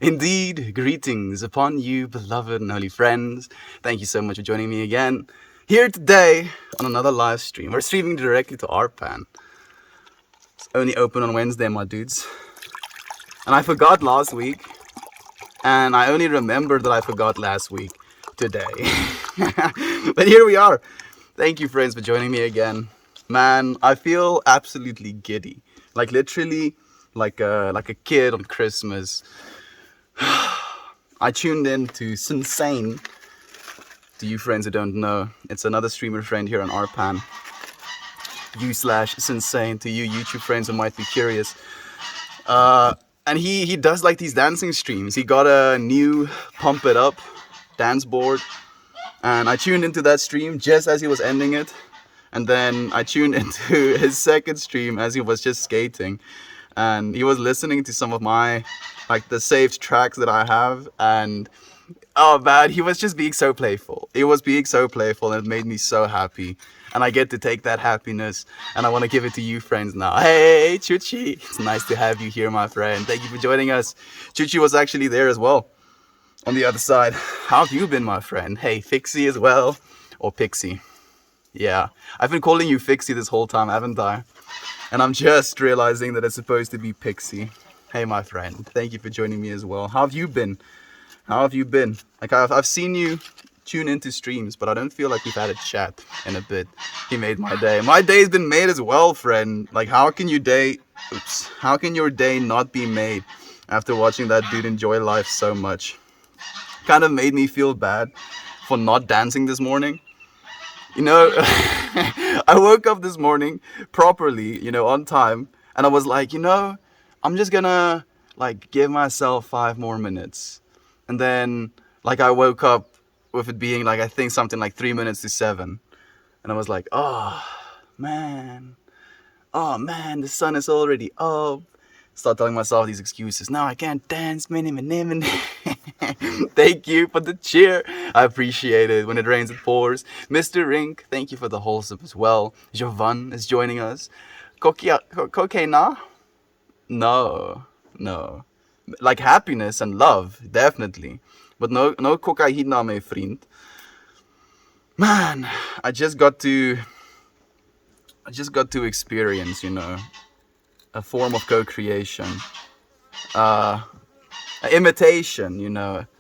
Indeed, greetings upon you, beloved and holy friends. Thank you so much for joining me again here today on another live stream. We're streaming directly to Arpan. It's only open on Wednesday, my dudes. And I forgot last week, and I only remembered that I forgot last week today. But here we are. Thank you, friends, for joining me again. Man, I feel absolutely giddy. Like literally like a kid on Christmas. I tuned in to Sinsane. To you friends who don't know, it's another streamer friend here on Arpan. U/Sinsane. To you YouTube friends who might be curious. And he does like these dancing streams. He got a new Pump It Up dance board. And I tuned into that stream just as he was ending it. And then I tuned into his second stream as he was just skating. And he was listening to some of my, like, the saved tracks that I have. And, oh man, he was just being so playful. He was being so playful, and it made me so happy. And I get to take that happiness, and I want to give it to you friends now. Hey, Chuchi. It's nice to have you here, my friend. Thank you for joining us. Chuchi was actually there as well, on the other side. How have you been, my friend? Hey, Fixie as well. Or Pixie. Yeah, I've been calling you Fixie this whole time, haven't I? And I'm just realizing that it's supposed to be Pixie. Hey, my friend, thank you for joining me as well. How have you been? How have you been? Like, I've seen you tune into streams, but I don't feel like we've had a chat in a bit. He made my day. My day's been made as well, friend. Like, how can your day not be made after watching that dude enjoy life so much? Kind of made me feel bad for not dancing this morning. You know, I woke up this morning properly, on time, and I was like, I'm just gonna, like, give myself 5 more minutes. And then, like, I woke up with it being, like, I think something like 3 minutes to 7. And I was like, oh, man, the sun is already up. Start telling myself these excuses. No, I can't dance. Thank you for the cheer. I appreciate it. When it rains, it pours. Mr. Rink, thank you for the wholesome as well. Jovan is joining us. Cocaine? No. Like happiness and love, definitely. But no cocaine, my friend. Man, I just got to experience, a form of co-creation. Imitation,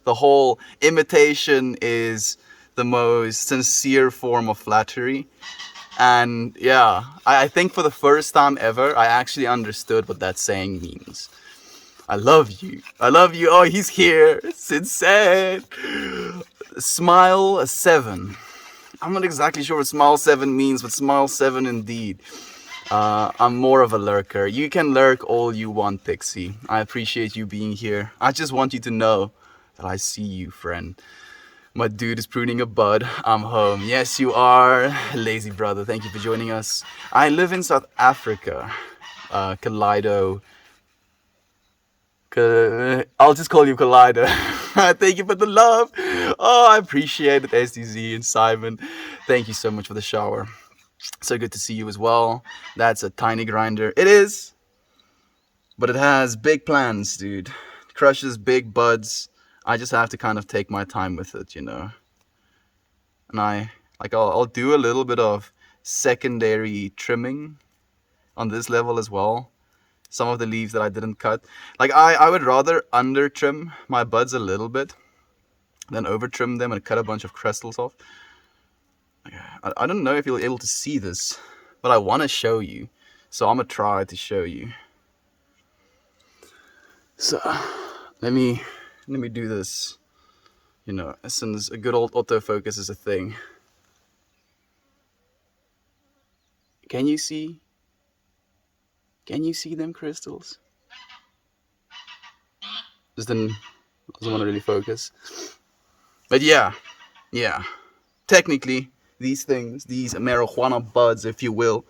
the whole imitation is the most sincere form of flattery. And yeah, I think for the first time ever, I actually understood what that saying means. I love you. Oh, he's here. It's insane. Smile 7. I'm not exactly sure what smile 7 means, but smile 7 indeed. I'm more of a lurker. You can lurk all you want, Pixie. I appreciate you being here. I just want you to know that I see you, friend. My dude is pruning a bud. I'm home. Yes, you are. Lazy brother, thank you for joining us. I live in South Africa. Kaleido. I'll just call you Kaleido. Thank you for the love. Oh, I appreciate it, SDZ and Simon. Thank you so much for the shower. So good to see you as well. That's a tiny grinder. It is. But it has big plans, dude. It crushes big buds. I just have to kind of take my time with it, And I'll do a little bit of secondary trimming on this level as well. Some of the leaves that I didn't cut. Like, I would rather under trim my buds a little bit than over trim them and cut a bunch of crystals off. I don't know if you'll be able to see this, but I want to show you. So I'm going to try to show you. So let me do this. Since a good old autofocus is a thing. Can you see? Can you see them crystals? Doesn't want to really focus. But yeah. Technically, these things, these marijuana buds, if you will,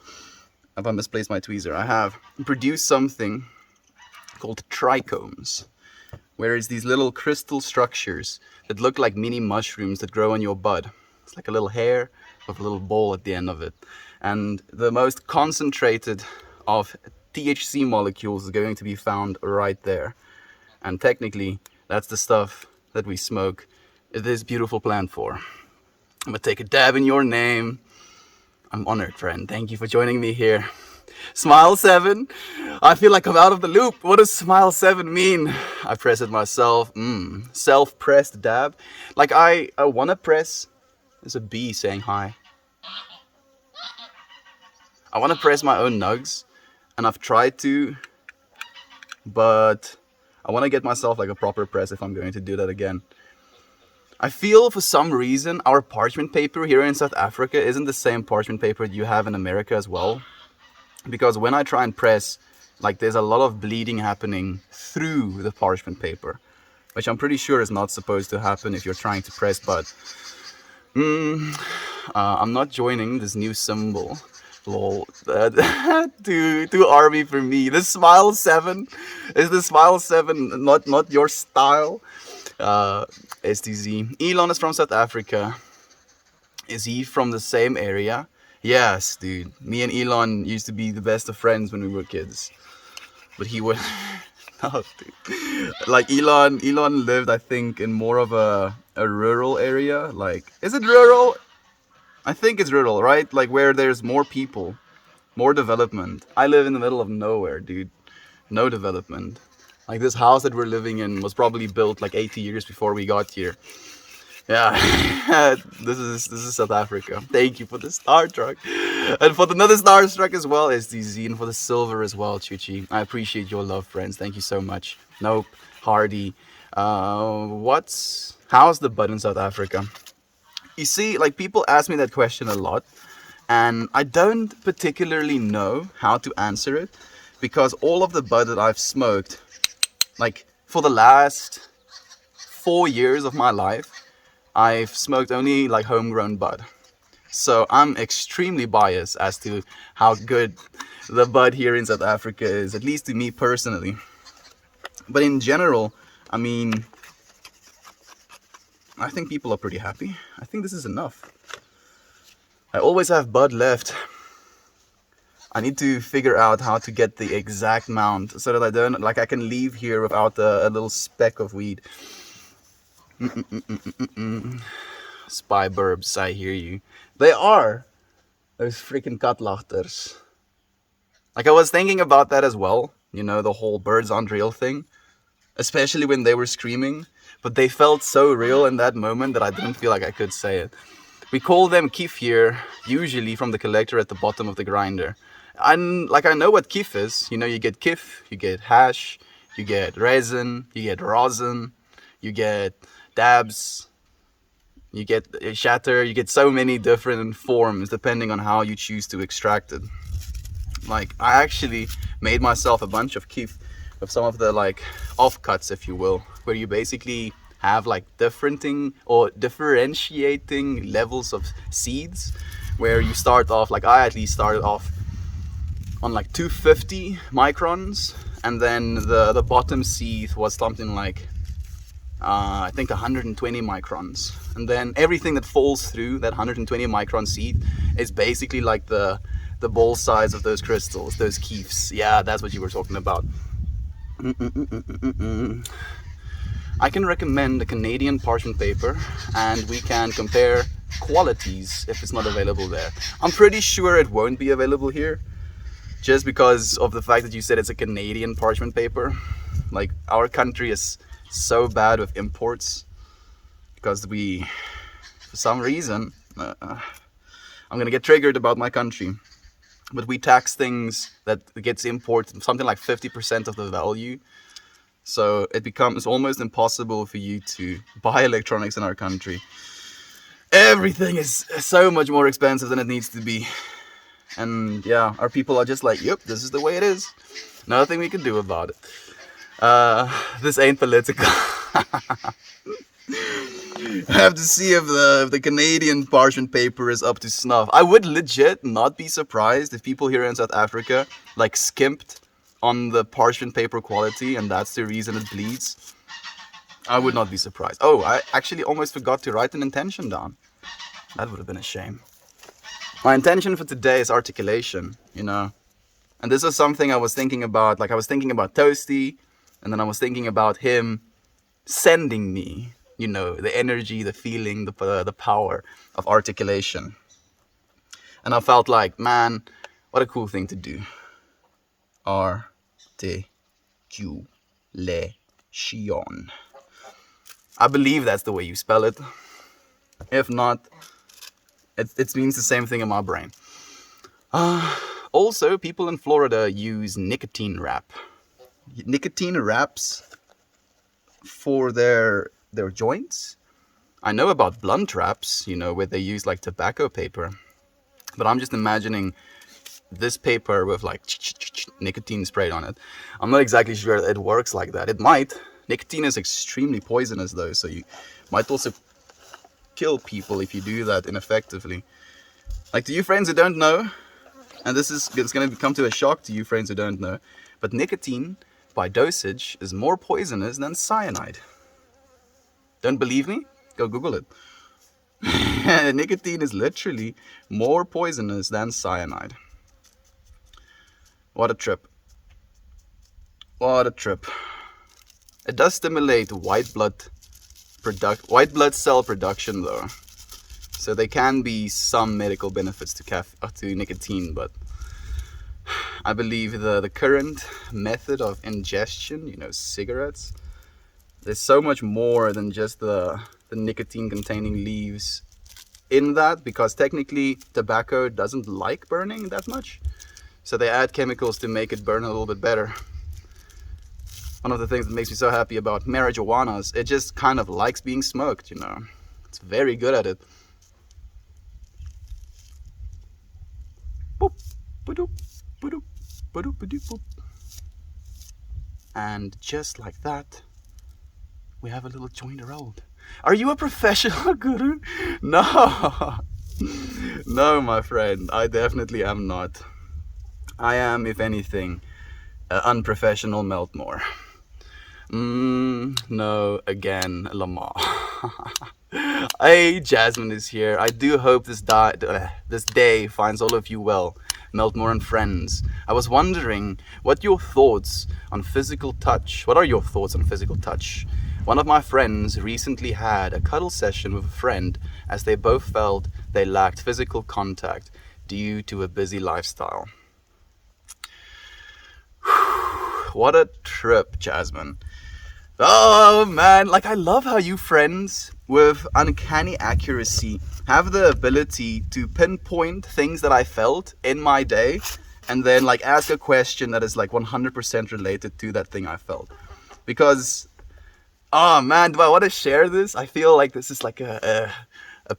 if I misplaced my tweezer, I have produced something called trichomes, where it's these little crystal structures that look like mini mushrooms that grow on your bud. It's like a little hair with a little ball at the end of it. And the most concentrated of THC molecules is going to be found right there. And technically, That's the stuff that we smoke this beautiful plant for. I'm gonna take a dab in your name. I'm honored, friend. Thank you for joining me here. Smile 7. I feel like I'm out of the loop. What does Smile 7 mean? I press it myself. Self-pressed dab. Like I want to press. There's a bee saying hi. I want to press my own nugs, and I've tried to, but I want to get myself like a proper press if I'm going to do that again. I feel for some reason our parchment paper here in South Africa isn't the same parchment paper you have in America as well. Because when I try and press, like there's a lot of bleeding happening through the parchment paper, which I'm pretty sure is not supposed to happen if you're trying to press bud. I'm not joining this new symbol. Lol. Too army for me. This Smile 7 is the Smile 7 not your style. STZ. Elon is from South Africa. Is he from the same area? Yes, dude. Me and Elon used to be the best of friends when we were kids. But he was no, dude. Like Elon lived, I think, in more of a rural area. Like, is it rural? I think it's rural, right? Like where there's more people, more development. I live in the middle of nowhere, dude. No development. Like this house that we're living in was probably built like 80 years before we got here. Yeah, this is South Africa. Thank you for the Star Trek, and for another Star Trek as well, SDZ, and for the silver as well, Chuchi. I appreciate your love, friends. Thank you so much. Nope, Hardy. How's the bud in South Africa? You see, like people ask me that question a lot, and I don't particularly know how to answer it because all of the bud that I've smoked, like for the last 4 years of my life, I've smoked only like homegrown bud. So I'm extremely biased as to how good the bud here in South Africa is, at least to me personally. But in general, I mean, I think people are pretty happy. I think this is enough. I always have bud left. I need to figure out how to get the exact amount so that I can leave here without a little speck of weed. Spy burbs, I hear you. They are. Those freaking katlachters. Like I was thinking about that as well. You know, the whole birds aren't real thing. Especially when they were screaming. But they felt so real in that moment that I didn't feel like I could say it. We call them kief here, usually from the collector at the bottom of the grinder. I know what kief is. You know, you get kief, you get hash, you get resin, you get rosin, you get dabs, you get shatter, you get so many different forms depending on how you choose to extract it. Like, I actually made myself a bunch of kief of some of the like offcuts, if you will, where you basically have like differentiating levels of seeds, where you start off, like I at least started off on like 250 microns, and then the bottom seed was something like I think 120 microns, and then everything that falls through that 120 micron seed is basically like the ball size of those crystals, those kiefs. Yeah, that's what you were talking about. I can recommend a Canadian parchment paper, and we can compare qualities if it's not available there. I'm pretty sure it won't be available here, just because of the fact that you said it's a Canadian parchment paper. Like, our country is so bad with imports, because we, for some reason, I'm gonna get triggered about my country, but we tax things that gets imported something like 50% of the value. So it becomes almost impossible for you to buy electronics in our country. Everything is so much more expensive than it needs to be. And yeah, our people are just like, yep, this is the way it is. Nothing we can do about it. This ain't political. I have to see if the Canadian parchment paper is up to snuff. I would legit not be surprised if people here in South Africa like skimped on the parchment paper quality, and that's the reason it bleeds. I would not be surprised. Oh, I actually almost forgot to write an intention down. That would have been a shame. My intention for today is articulation, you know. And this is something I was thinking about. Like, I was thinking about Toasty, and then I was thinking about him sending me, the energy, the feeling, the power of articulation. And I felt like, man, what a cool thing to do. Articulation. I believe that's the way you spell it. If not, it means the same thing in my brain. Also, people in Florida use nicotine wrap. Nicotine wraps for their joints. I know about blunt wraps, where they use like tobacco paper. But I'm just imagining this paper with like nicotine sprayed on it. I'm not exactly sure it works like that. It might. Nicotine is extremely poisonous though, so you might also kill people if you do that ineffectively. Like, to you friends who don't know, and it's going to come to a shock to you friends who don't know, but nicotine by dosage is more poisonous than cyanide. Don't believe me? Go Google it. Nicotine is literally more poisonous than cyanide. What a trip. What a trip. It does stimulate white blood cell production though. So there can be some medical benefits to nicotine, but I believe the current method of ingestion, cigarettes, there's so much more than just the nicotine containing leaves in that, because technically tobacco doesn't like burning that much. So they add chemicals to make it burn a little bit better. One of the things that makes me so happy about marijuana is it just kind of likes being smoked, It's very good at it. Boop, ba-doop, ba-doop, ba-doop, ba-doop, boop. And just like that, we have a little joint rolled. Are you a professional guru? No. No, my friend, I definitely am not. I am, if anything, unprofessional Meltmore. No, again, Lamar. Hey, Jasmine is here. I do hope this day finds all of you well, Meltmore and friends. I was wondering what are your thoughts on physical touch. One of my friends recently had a cuddle session with a friend as they both felt they lacked physical contact due to a busy lifestyle. What a trip, Jasmine. Oh man, like, I love how you friends with uncanny accuracy have the ability to pinpoint things that I felt in my day and then like ask a question that is like 100% related to that thing I felt. Because, oh man, do I want to share this? I feel like this is like a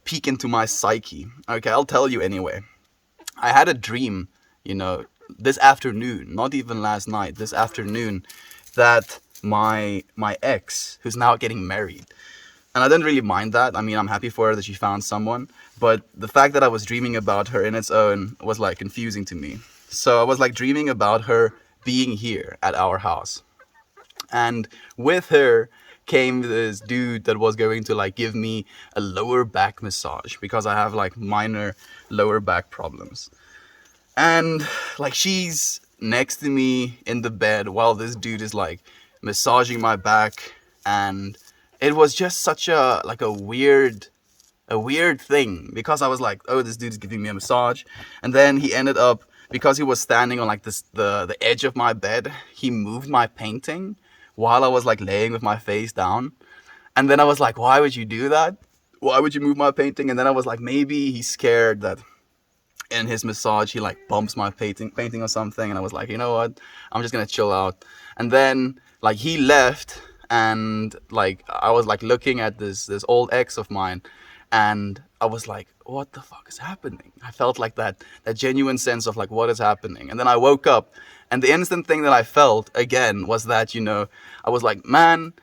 peek into my psyche. Okay, I'll tell you anyway. I had a dream, this afternoon, not even last night, this afternoon, that my ex, who's now getting married, and I didn't really mind that. I mean, I'm happy for her that she found someone, but the fact that I was dreaming about her in its own was like confusing to me. So I was like dreaming about her being here at our house, and with her came this dude that was going to like give me a lower back massage because I have like minor lower back problems. And like, she's next to me in the bed while this dude is like massaging my back, and it was just such a weird thing, because I was like, oh, this dude is giving me a massage, and then he ended up, because he was standing on like the edge of my bed, he moved my painting while I was like laying with my face down. And then I was like, why would you do that? Why would you move my painting? And then I was like, maybe he's scared that in his massage he like bumps my painting or something. And I was like, you know what, I'm just gonna chill out. And then like he left, and like I was like looking at this old ex of mine, and I was like, what the fuck is happening? I felt like that genuine sense of like, what is happening? And then I woke up, and the instant thing that I felt again was that, I was like, man,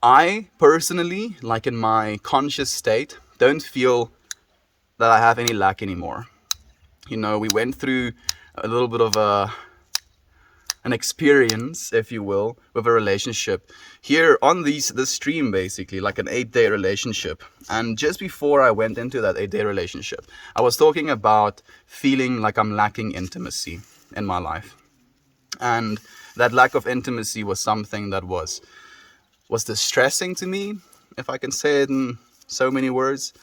I personally, like in my conscious state, don't feel that I have any lack anymore. We went through a little bit of an experience, if you will, with a relationship here on this stream, basically like an 8-day relationship. And just before I went into that 8-day relationship, I was talking about feeling like I'm lacking intimacy in my life. And that lack of intimacy was something that was was distressing to me, if I can say it in so many words.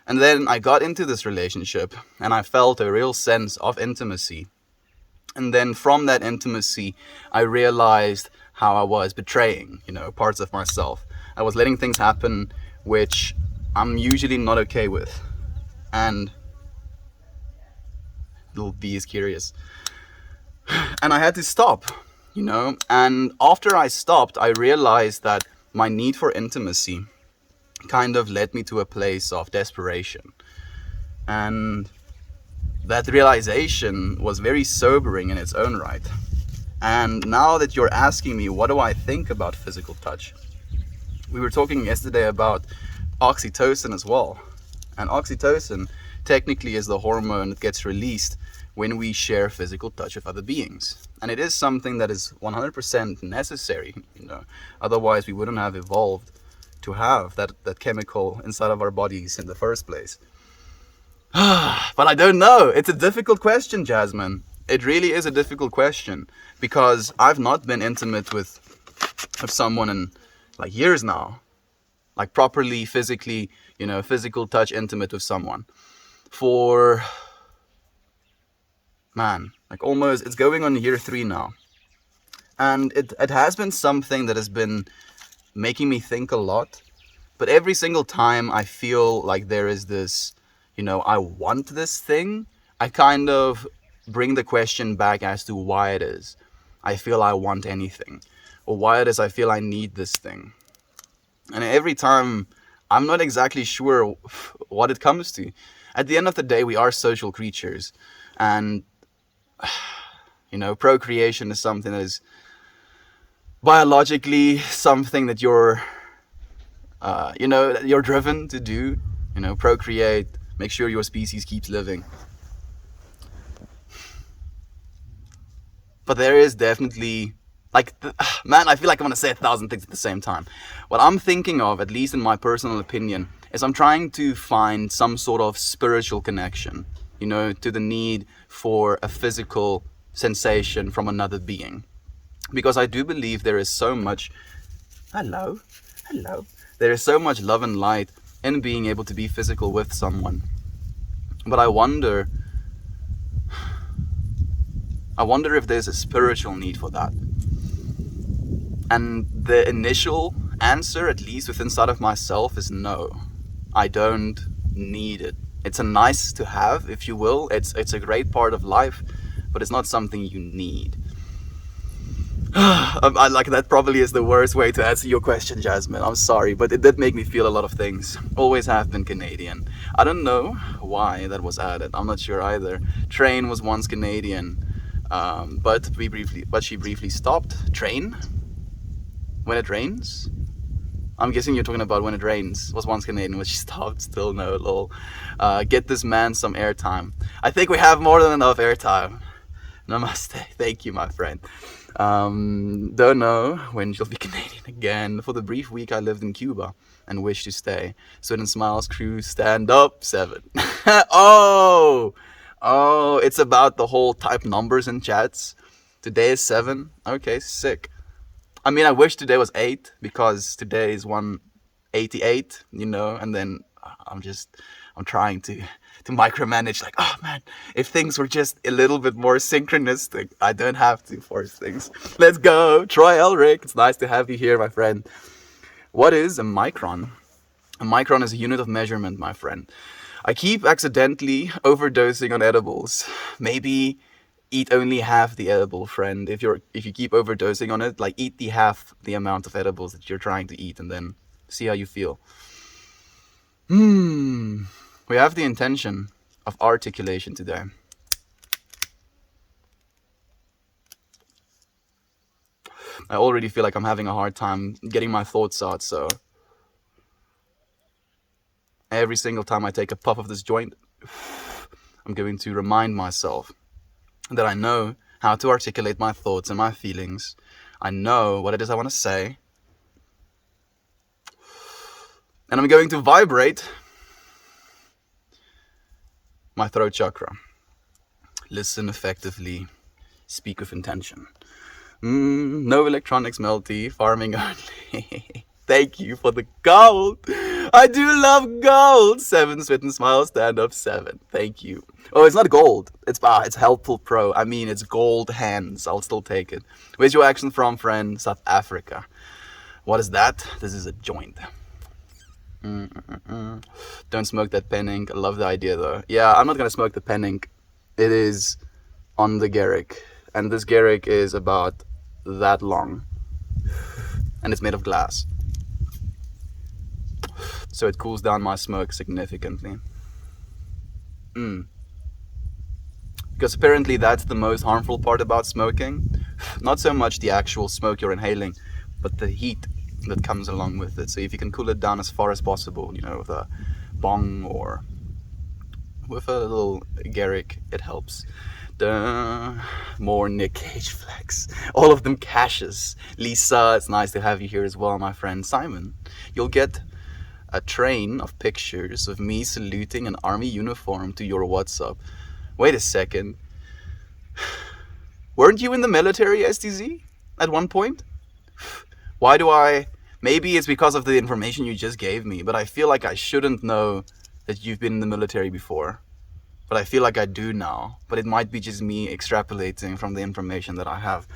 And then I got into this relationship and I felt a real sense of intimacy. And then from that intimacy, I realized how I was betraying, parts of myself. I was letting things happen which I'm usually not okay with. And little B is curious. And I had to stop, And after I stopped, I realized that my need for intimacy kind of led me to a place of desperation. And that realization was very sobering in its own right. And now that you're asking me, what do I think about physical touch? We were talking yesterday about oxytocin as well. And oxytocin technically is the hormone that gets released when we share physical touch with other beings. And it is something that is 100% necessary, Otherwise we wouldn't have evolved to have that chemical inside of our bodies in the first place. But I don't know. It's a difficult question, Jasmine. It really is a difficult question, because I've not been intimate with someone in like years now. Like properly, physically, physical touch intimate with someone. For, like almost, it's going on year 3 now. And it has been something that has been making me think a lot. But every single time I feel like there is this, I want this thing, I kind of bring the question back as to why it is I feel I want anything, or why it is I feel I need this thing. And every time, I'm not exactly sure what it comes to. At the end of the day, we are social creatures. And, procreation is something that is biologically something that you're driven to do, procreate, make sure your species keeps living. But there is definitely, I feel like I want to say 1,000 things at the same time. What I'm thinking of, at least in my personal opinion, is I'm trying to find some sort of spiritual connection, to the need for a physical sensation from another being. Because I do believe there is so much, hello, there is so much love and light in being able to be physical with someone. But I wonder if there's a spiritual need for that. And the initial answer, at least within inside of myself, is no. I don't need it. It's a nice to have, if you will. It's a great part of life, but it's not something you need. That probably is the worst way to answer your question, Jasmine. I'm sorry, but it did make me feel a lot of things. Always have been Canadian. I don't know why that was added. I'm not sure either. Train was once Canadian, but she briefly stopped. Train? When it rains? I'm guessing you're talking about when it rains. Was once Canadian, but she stopped. Still no, lol. Get this man some airtime. I think we have more than enough airtime. Namaste. Thank you, my friend. Don't know when she'll be Canadian again. For the brief week I lived in Cuba and wish to stay. Sweden Smiles crew, stand up, 7. Oh, it's about the whole type numbers in chats. Today is 7. Okay, sick. I mean, I wish today was 8, because today is 188, and then I'm trying to micromanage, like, oh man, if things were just a little bit more synchronistic, I don't have to force things. Let's go, Troy Elric, it's nice to have you here, my friend. What is a micron? A micron is a unit of measurement, my friend. I keep accidentally overdosing on edibles. Maybe eat only half the edible, friend. If you keep overdosing on it, like eat the half the amount of edibles that you're trying to eat, and then see how you feel. We have the intention of articulation today. I already feel like I'm having a hard time getting my thoughts out, so every single time I take a puff of this joint, I'm going to remind myself that I know how to articulate my thoughts and my feelings. I know what it is I want to say. And I'm going to vibrate my throat chakra. Listen effectively. Speak with intention. No electronics, Melty. Farming only. Thank you for the gold. I do love gold. 7 Sweat and Smile stand up 7. Thank you. Oh, it's not gold. It's helpful pro. I mean, it's gold hands. I'll still take it. Where's your accent from, friend? South Africa. What is that? This is a joint. Don't smoke that pen ink. I love the idea though. Yeah, I'm not gonna smoke the pen ink. It is on the Garrick, and this Garrick is about that long, and it's made of glass, so it cools down my smoke significantly. Because apparently that's the most harmful part about smoking. Not so much the actual smoke you're inhaling, but the heat that comes along with it. So if you can cool it down as far as possible, with a bong or with a little Garrick, it helps. More Nick Cage flex. All of them cashes. Lisa, it's nice to have you here as well, my friend. Simon, you'll get a train of pictures of me saluting an army uniform to your WhatsApp. Wait a second. Weren't you in the military, STZ, at one point? Why do I... Maybe it's because of the information you just gave me, but I feel like I shouldn't know that you've been in the military before. But I feel like I do now. But it might be just me extrapolating from the information that I have.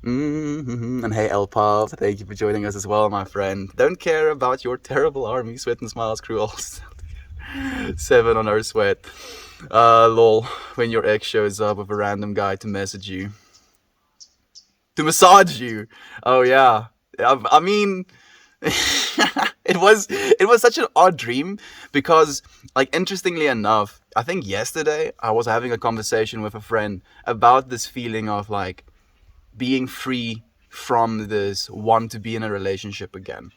And hey, Elpov, thank you for joining us as well, my friend. Don't care about your terrible army. Sweat and Smiles crew all 7 on our sweat. Lol, when your ex shows up with a random guy to message you. To massage you. Oh yeah. I mean, it was such an odd dream because, like, interestingly enough, I think yesterday I was having a conversation with a friend about this feeling of like being free from this want to be in a relationship again.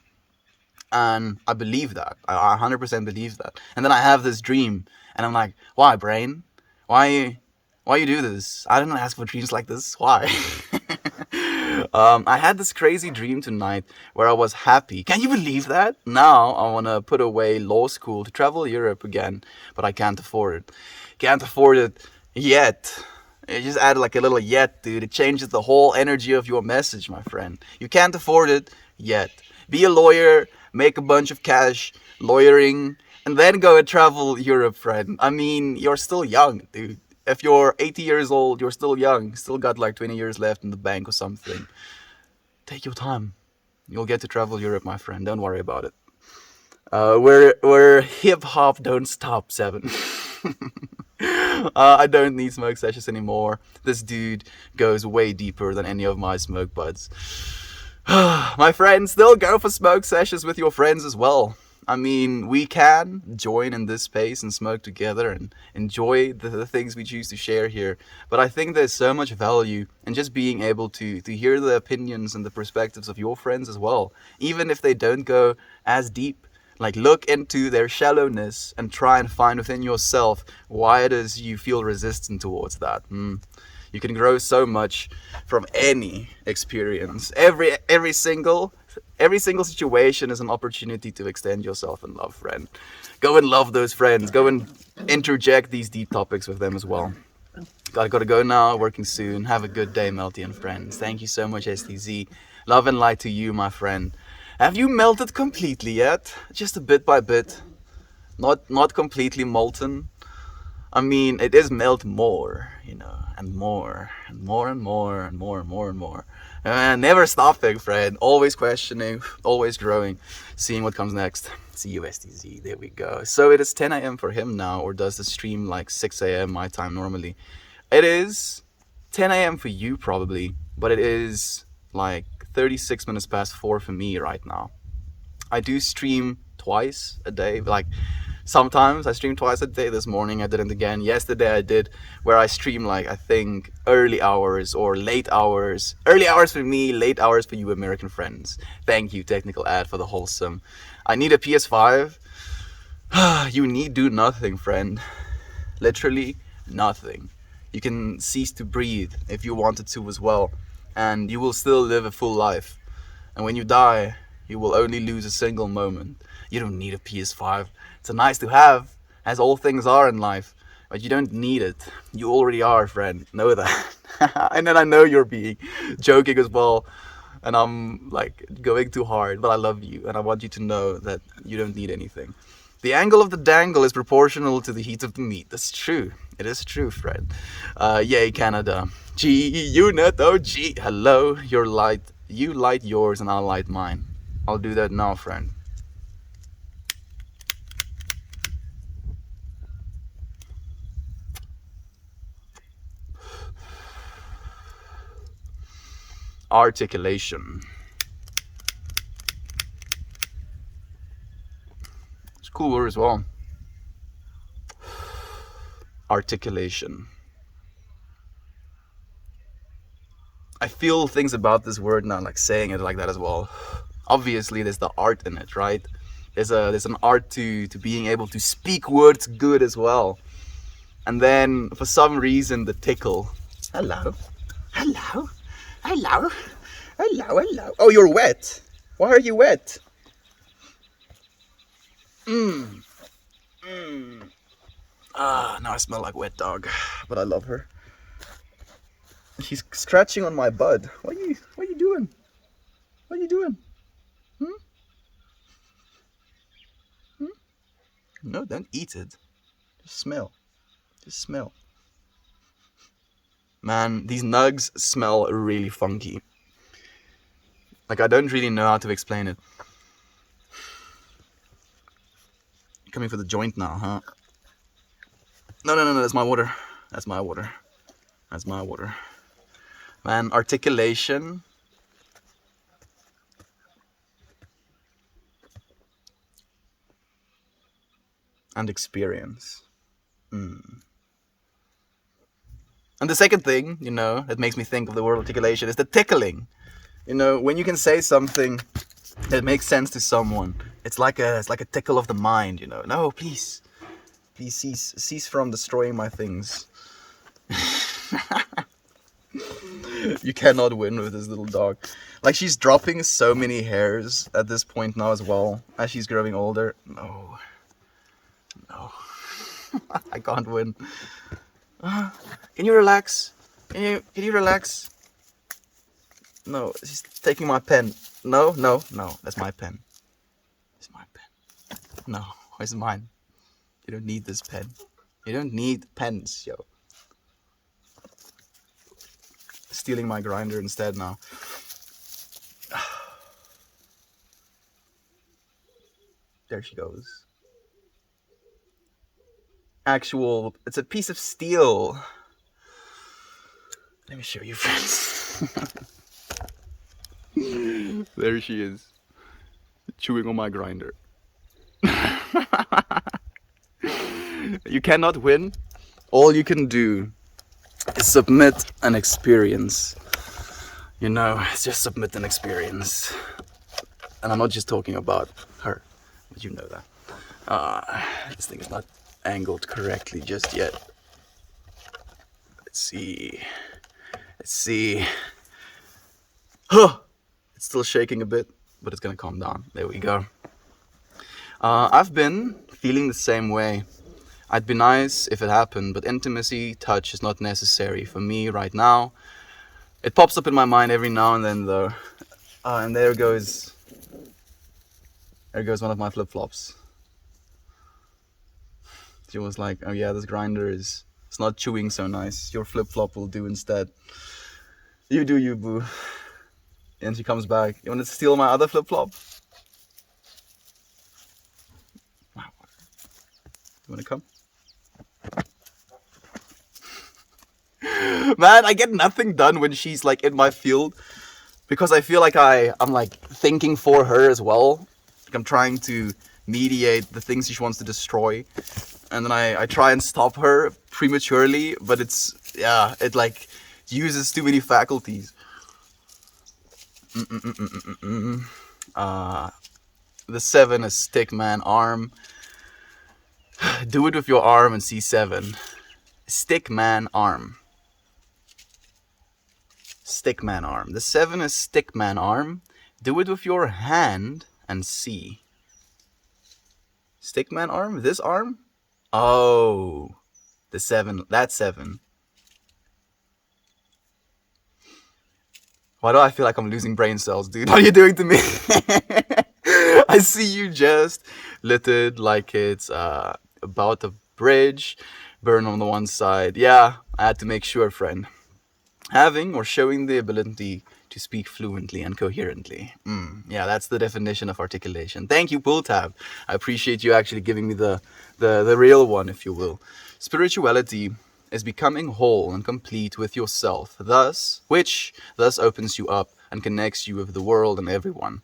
And I believe that. I 100% believe that. And then I have this dream and I'm like, why, brain? Why you do this? I didn't ask for dreams like this. Why? I had this crazy dream tonight where I was happy. Can you believe that? Now I want to put away law school to travel Europe again, but I can't afford it. Can't afford it yet. You just add like a little yet, dude. It changes the whole energy of your message, my friend. You can't afford it yet. Be a lawyer, make a bunch of cash, lawyering, and then go and travel Europe, friend. I mean, you're still young, dude. If you're 80 years old, you're still young. Still got like 20 years left in the bank or something. Take your time. You'll get to travel Europe, my friend. Don't worry about it. We're hip hop don't stop 7. I don't need smoke sessions anymore. This dude goes way deeper than any of my smoke buds. My friends, still go for smoke sessions with your friends as well. I mean, we can join in this space and smoke together and enjoy the things we choose to share here. But I think there's so much value in just being able to hear the opinions and the perspectives of your friends as well. Even if they don't go as deep, like look into their shallowness and try and find within yourself why it is you feel resistant towards that. You can grow so much from any experience. Every single situation is an opportunity to extend yourself in love, friend. Go and love those friends. Go and interject these deep topics with them as well. Gotta go now, working soon. Have a good day, Melty and friends. Thank you so much, STZ. Love and light to you, my friend. Have you melted completely yet? Just a bit by bit. Not completely molten. I mean, it is melt more, and more, and more, and more, and more, and more, and more. And never stopping, friend. Always questioning, always growing, seeing what comes next. See you, STZ. There we go. So it is 10 a.m. for him now, or does the stream like 6 a.m. my time normally? It is 10 a.m. for you probably, but it is like 36 minutes past 4 for me right now. I do stream twice a day, like sometimes I stream twice a day. This morning I didn't again. Yesterday I did, where I stream like, I think, early hours or late hours. Early hours for me, late hours for you American friends. Thank you, Technical Ad, for the wholesome. I need a PS5. You need do nothing, friend. Literally nothing. You can cease to breathe if you wanted to as well, and you will still live a full life. And when you die, you will only lose a single moment. You don't need a PS5. It's a nice to have, as all things are in life, but you don't need it. You already are, friend. Know that. And then I know you're being joking as well. and I'm like going too hard, but I love you and I want you to know that you don't need anything. The angle of the dangle is proportional to the heat of the meat. That's true. It is true, Fred. Yay, Canada. G unit OG. Hello, your light. You light yours and I'll light mine. I'll do that now, friend. Articulation. It's a cool word as well. Articulation. I feel things about this word now, like saying it like that as well. Obviously, there's the art in it, right? There's an art to being able to speak words good as well. And then, for some reason, the tickle. Hello. Hello. Hello. Hello, hello. Oh, you're wet. Why are you wet? Now I smell like wet dog. But I love her. She's scratching on my butt. What are you doing? What are you doing? No, don't eat it. Just smell. Just smell. Man, these nugs smell really funky. Like, I don't really know how to explain it. You're coming for the joint now, huh? No, that's my water. That's my water. That's my water. Man, articulation. And experience. And the second thing, that makes me think of the word articulation is the tickling. When you can say something that makes sense to someone, it's like a tickle of the mind. No, please cease from destroying my things. You cannot win with this little dog. Like, she's dropping so many hairs at this point now as well, as she's growing older. No. I can't win. Can you relax? Can you relax? No, she's taking my pen. No, that's my pen. It's my pen. No, it's mine. You don't need this pen. You don't need pens, yo. Stealing my grinder instead now. There she goes. It's a piece of steel. Let me show you, friends. There she is, chewing on my grinder. You cannot win. All you can do is submit an experience. It's just submit an experience. And I'm not just talking about her, but you know that. This thing is not angled correctly just yet. Let's see. Huh. It's still shaking a bit, but it's gonna calm down. There we go. I've been feeling the same way. It'd be nice if it happened, but intimacy, touch is not necessary for me right now. It pops up in my mind every now and then, though. And there goes one of my flip-flops. She was like, oh yeah, this grinder it's not chewing so nice. Your flip-flop will do instead. You do you, boo. And she comes back. You want to steal my other flip-flop? You want to come? Man, I get nothing done when she's like in my field, because I feel like I'm like thinking for her as well. Like, I'm trying to mediate the things she wants to destroy, and then I try and stop her prematurely, but it like uses too many faculties. The 7 is stickman arm. Do it with your arm and C7. Stickman arm. Stickman arm. The 7 is stickman arm. Do it with your hand and C. Stickman arm? This arm? Oh. The 7. That 7. Why do I feel like I'm losing brain cells, dude? What are you doing to me? I see you just littered like it's about a bridge, burn on the one side. Yeah, I had to make sure, friend. Having or showing the ability to speak fluently and coherently. Yeah, that's the definition of articulation. Thank you, Pulltab. I appreciate you actually giving me the real one, if you will. Spirituality is becoming whole and complete with yourself, which thus opens you up and connects you with the world and everyone.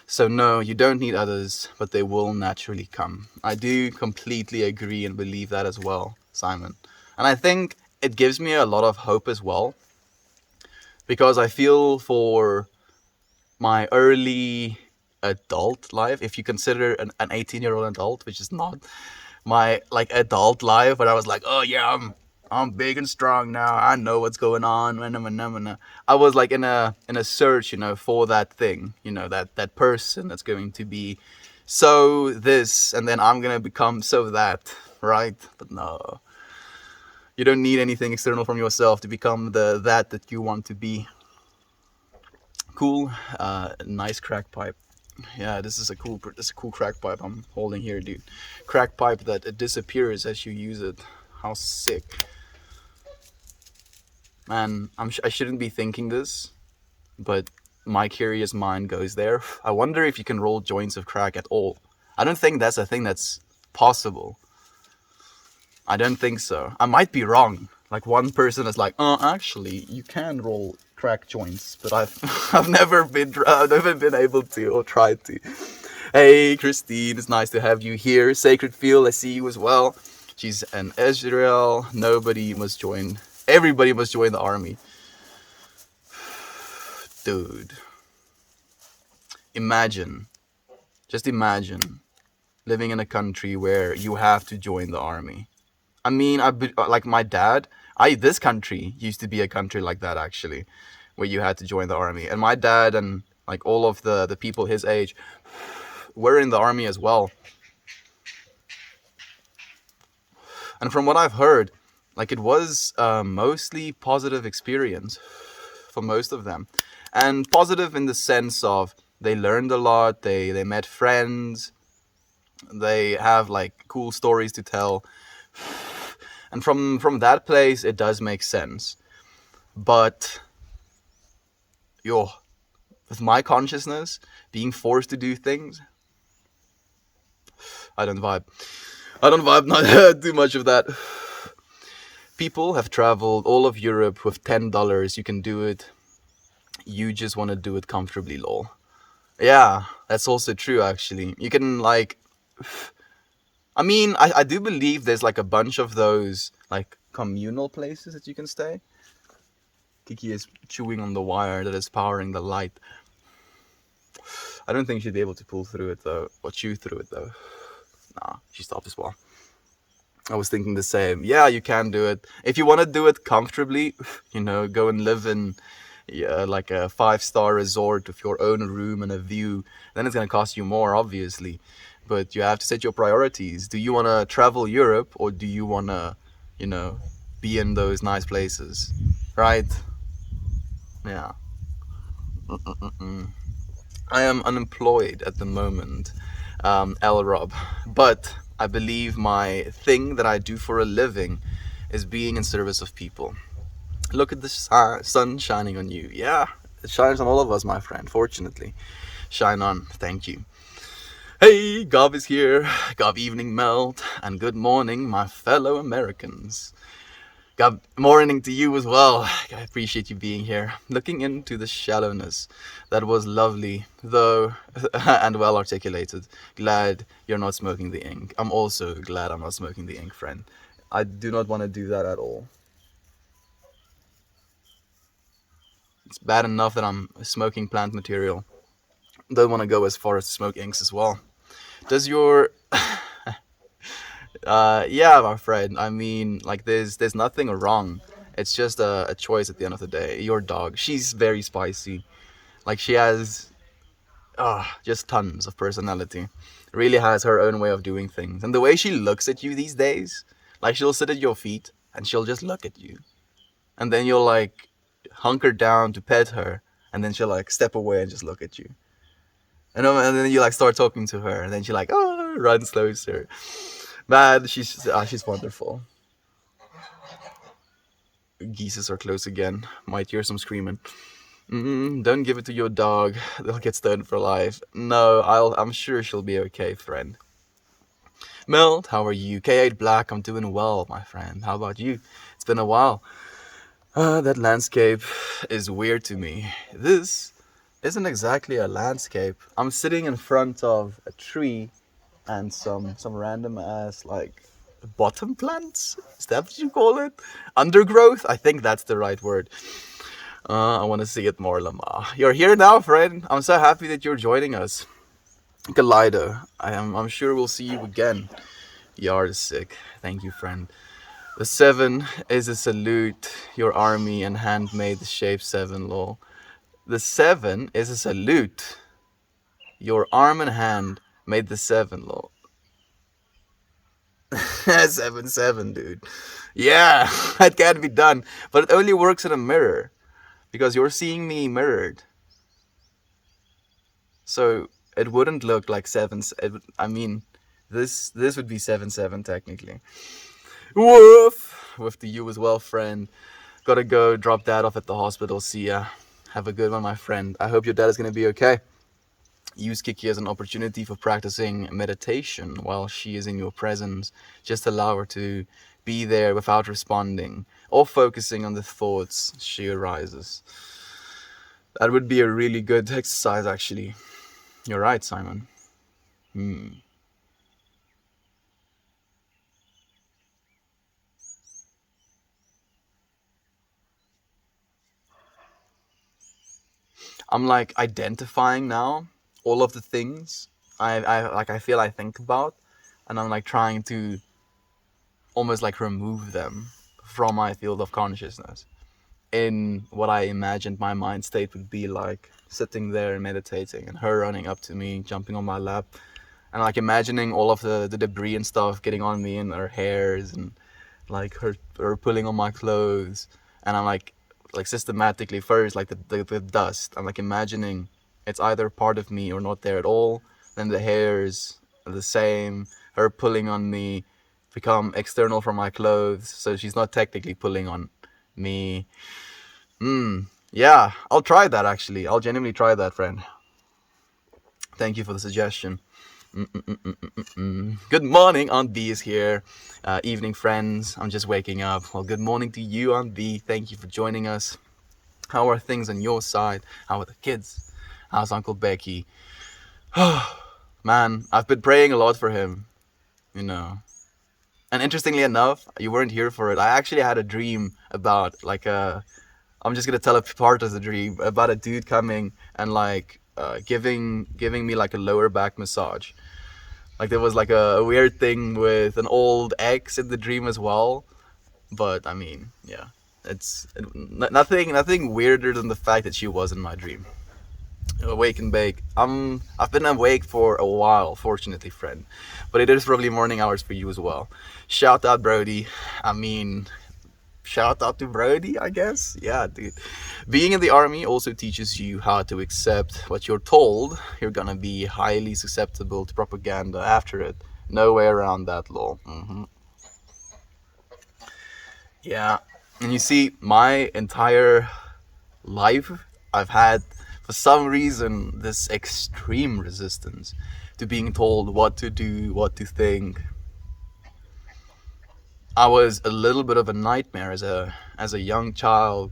So no, you don't need others, but they will naturally come. I do completely agree and believe that as well, Simon. And I think it gives me a lot of hope as well, because I feel for my early adult life, if you consider an 18-year-old adult, which is not my like adult life, but I was like, oh yeah, I'm big and strong now. I know what's going on. I was like in a search, for that thing, that person that's going to be so this, and then I'm gonna become so that, right? But no, you don't need anything external from yourself to become the that you want to be. Cool, nice crack pipe. Yeah, this is a cool crack pipe I'm holding here, dude. Crack pipe that it disappears as you use it. How sick. Man, I shouldn't be thinking this, but my curious mind goes there. I wonder if you can roll joints of crack at all. I don't think that's a thing that's possible. I don't think so. I might be wrong. Like one person is like, actually, you can roll crack joints, but I've never been able to or tried to. Hey, Christine, it's nice to have you here. Sacred Field, I see you as well. She's an Israel. Everybody must join the army. Dude, just imagine living in a country where you have to join the army. I mean, like my dad, this country used to be a country like that, actually, where you had to join the army. And my dad and like all of the people his age were in the army as well. And from what I've heard, like it was mostly positive experience for most of them. And positive in the sense of they learned a lot, they met friends, they have like cool stories to tell. And from that place, it does make sense. But, with my consciousness, being forced to do things, I don't vibe. Not too much of that. People have traveled all of Europe with $10. You can do it. You just want to do it comfortably, lol. Yeah, that's also true, actually. You can, like... I mean, I do believe there's like a bunch of those like communal places that you can stay. Kiki is chewing on the wire that is powering the light. I don't think she'd be able to pull through it though, or chew through it though. Nah, she stopped as well. I was thinking the same. Yeah, you can do it. If you want to do it comfortably, go and live in like a 5-star resort with your own room and a view, then it's going to cost you more, obviously. But you have to set your priorities. Do you want to travel Europe, or do you want to, be in those nice places? Right? Yeah. I am unemployed at the moment, L-Rob. But I believe my thing that I do for a living is being in service of people. Look at the sun shining on you. Yeah, it shines on all of us, my friend, fortunately. Shine on. Thank you. Hey, Gob is here. Gob evening melt, and good morning, my fellow Americans. Gob morning to you as well. I appreciate you being here. Looking into the shallowness. That was lovely, though, and well articulated. Glad you're not smoking the ink. I'm also glad I'm not smoking the ink, friend. I do not want to do that at all. It's bad enough that I'm smoking plant material. Don't want to go as far as to smoke inks as well. Does your yeah, my friend, I mean, like there's nothing wrong. It's just a choice at the end of the day. Your dog, she's very spicy. Like she has just tons of personality. Really has her own way of doing things. And the way she looks at you these days, like she'll sit at your feet and she'll just look at you. And then you'll like hunker down to pet her, and then she'll like step away and just look at you. And then you like start talking to her, and then she like runs closer. Man, she's wonderful. Geeses are close again. Might hear some screaming. Don't give it to your dog. They'll get stoned for life. No, I'm sure she'll be okay, friend. Milt, how are you? K8 Black, I'm doing well, my friend. How about you? It's been a while. That landscape is weird to me. This isn't exactly a landscape. I'm sitting in front of a tree and some random ass like bottom plants. Is that what you call it? Undergrowth? I think that's the right word. I want to see it more, Lama. You're here now, friend. I'm so happy that you're joining us. Kaleido, I'm sure we'll see you again. Yard is sick. Thank you, friend. The 7 is a salute. Your army and handmade the shape 7, lol. The 7 is a salute. Your arm and hand made the 7, lol. 7, dude. Yeah, that can be done. But it only works in a mirror. Because you're seeing me mirrored. So it wouldn't look like 7. I mean, this would be 7 technically. Woof! With the you as well, friend. Gotta go drop dad off at the hospital. See ya. Have a good one, my friend. I hope your dad is gonna be okay. Use Kiki as an opportunity for practicing meditation while she is in your presence. Just allow her to be there without responding or focusing on the thoughts she arises. That would be a really good exercise, actually. You're right, Simon. I'm like identifying now all of the things I feel I think about, and I'm like trying to almost like remove them from my field of consciousness in what I imagined my mind state would be like, sitting there meditating and her running up to me, jumping on my lap, and like imagining all of the debris and stuff getting on me and her hairs, and like her pulling on my clothes, and I'm like systematically first like the dust. I'm like imagining it's either part of me or not there at all. Then the hairs are the same. Her pulling on me become external from my clothes, so she's not technically pulling on me. Yeah, I'll try that actually. I'll genuinely try that, friend. Thank you for the suggestion. Good morning, Aunt B is here. Evening, friends. I'm just waking up. Well, good morning to you, Aunt B. Thank you for joining us. How are things on your side? How are the kids? How's Uncle Becky? Man, I've been praying a lot for him, you know. And interestingly enough, you weren't here for it. I actually had a dream about like I'm just gonna tell a part of the dream about a dude coming and like giving me like a lower back massage. Like there was like a weird thing with an old ex in the dream as well. But I mean, yeah, it's nothing weirder than the fact that she was in my dream. Awake and bake. I've been awake for a while, fortunately, friend. But it is probably morning hours for you as well. Shout out, Brody. I mean, shout out to Brody, I guess. Yeah, dude. Being in the army also teaches you how to accept what you're told. You're gonna be highly susceptible to propaganda after it. No way around that, lol. Yeah. And you see, my entire life, I've had, for some reason, this extreme resistance to being told what to do, what to think. I was a little bit of a nightmare as a young child,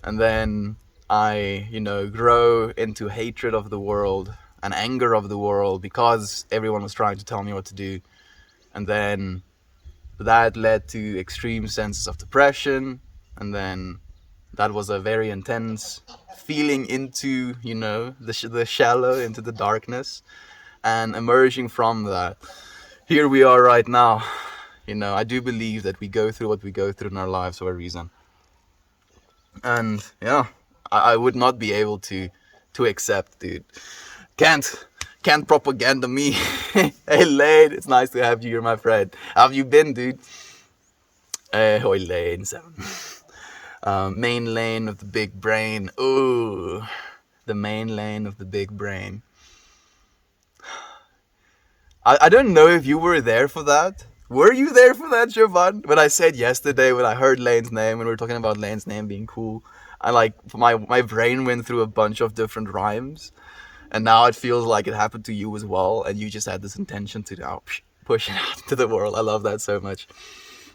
and then I, grow into hatred of the world and anger of the world because everyone was trying to tell me what to do, and then that led to extreme senses of depression, and then that was a very intense feeling into, the shallow, into the darkness, and emerging from that. Here we are right now. I do believe that we go through what we go through in our lives for a reason. And yeah, I would not be able to accept, dude. Can't propaganda me. Hey, Lane, it's nice to have you here, my friend. How have you been, dude? Hoi, Lane 7. Main lane of the big brain. Ooh, the main lane of the big brain. I don't know if you were there for that. Were you there for that, Jovan? When I said yesterday, when I heard Lane's name, when we were talking about Lane's name being cool, I like my brain went through a bunch of different rhymes, and now it feels like it happened to you as well, and you just had this intention to now push it out to the world. I love that so much.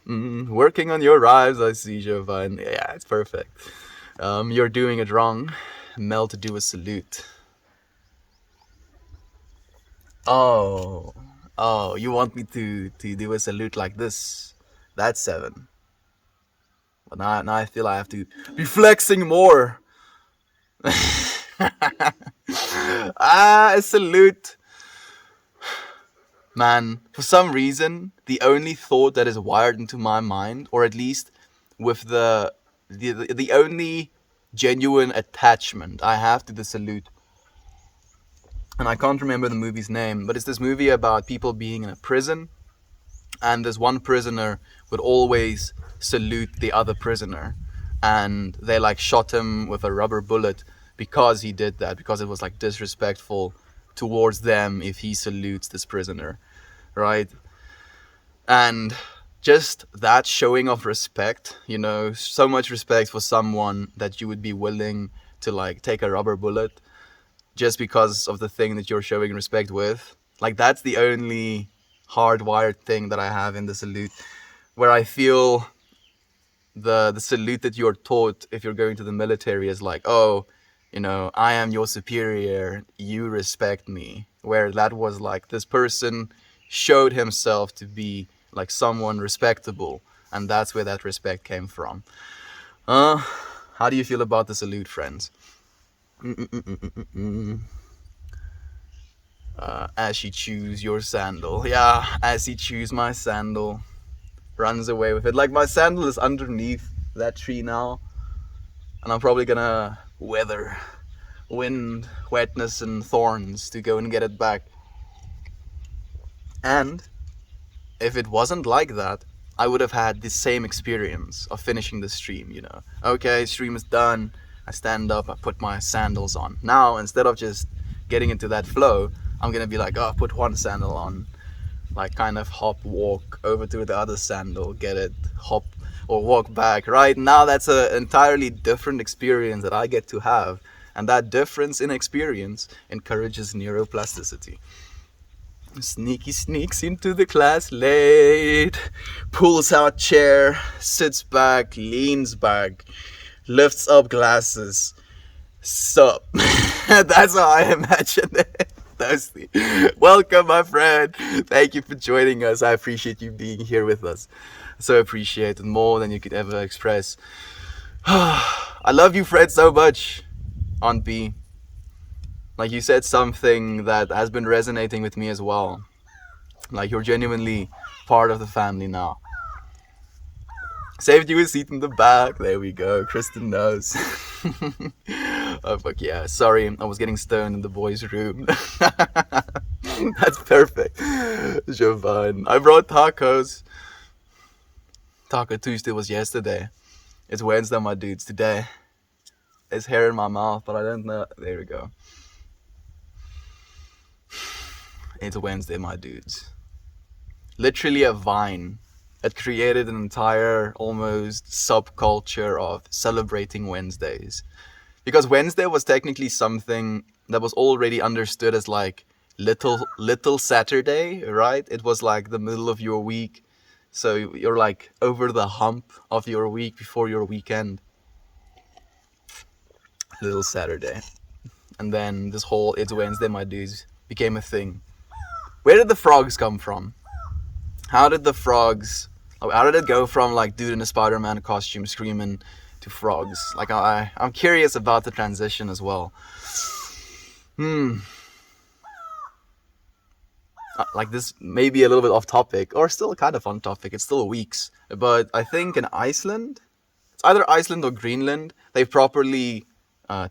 Working on your rhymes, I see, Jovan. Yeah, it's perfect. You're doing it wrong. Mel to do a salute. Oh, oh, you want me to do a salute like this? That's 7. But now I feel I have to be flexing more. A salute. Man, for some reason, the only thought that is wired into my mind, or at least with the only genuine attachment I have to the salute, and I can't remember the movie's name, but it's this movie about people being in a prison, and this one prisoner would always salute the other prisoner, and they like shot him with a rubber bullet because he did that, because it was like disrespectful towards them if he salutes this prisoner, right? And just that showing of respect, so much respect for someone that you would be willing to like take a rubber bullet just because of the thing that you're showing respect with. Like, that's the only hardwired thing that I have in the salute, where I feel the salute that you're taught if you're going to the military is like, oh, I am your superior, you respect me. Where that was like, this person showed himself to be like someone respectable, and that's where that respect came from. How do you feel about the salute, friends? As you choose your sandal. Yeah, as he choose my sandal. Runs away with it. Like, my sandal is underneath that tree now, and I'm probably gonna weather wind, wetness, and thorns to go and get it back. And if it wasn't like that, I would have had the same experience of finishing the stream, Okay, stream is done. I stand up, I put my sandals on. Now, instead of just getting into that flow, I'm gonna be like, oh, put one sandal on, like kind of hop, walk over to the other sandal, get it, hop, or walk back, right? Now that's an entirely different experience that I get to have. And that difference in experience encourages neuroplasticity. Sneaky sneaks into the class late, pulls out chair, sits back, leans back, lifts up glasses. Sup? That's how I imagine it. Welcome, my friend. Thank you for joining us. I appreciate you being here with us. So appreciate it, more than you could ever express. I love you, Fred, so much. Aunt B. Like, you said something that has been resonating with me as well. Like, you're genuinely part of the family now. Saved you a seat in the back. There we go. Kristen knows. Oh, fuck yeah. Sorry, I was getting stoned in the boys' room. That's perfect. Jovan. I brought tacos. Taco Tuesday was yesterday. It's Wednesday, my dudes. Today. There's hair in my mouth, but I don't know. There we go. It's Wednesday, my dudes. Literally a vine. It created an entire almost subculture of celebrating Wednesdays. Because Wednesday was technically something that was already understood as like little Saturday, right? It was like the middle of your week. So you're like over the hump of your week before your weekend. Little Saturday. And then this whole It's Wednesday, my dudes became a thing. Where did the frogs come from? How did it go from like dude in a Spider-Man costume screaming to frogs? Like, I'm curious about the transition as well. Like, this may be a little bit off topic, or still kind of on topic. It's still weeks. But I think in Iceland, it's either Iceland or Greenland, they've properly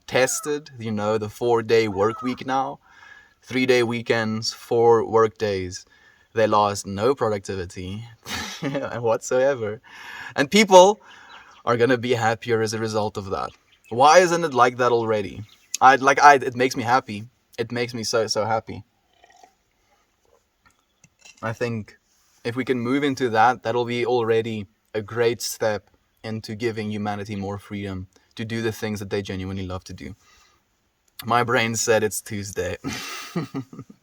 tested, the 4-day work week now. 3-day weekends, 4 work days. They lost no productivity whatsoever. And people are gonna be happier as a result of that. Why isn't it like that already? It makes me happy. It makes me so happy. I think if we can move into that, that'll be already a great step into giving humanity more freedom to do the things that they genuinely love to do. My brain said it's Tuesday.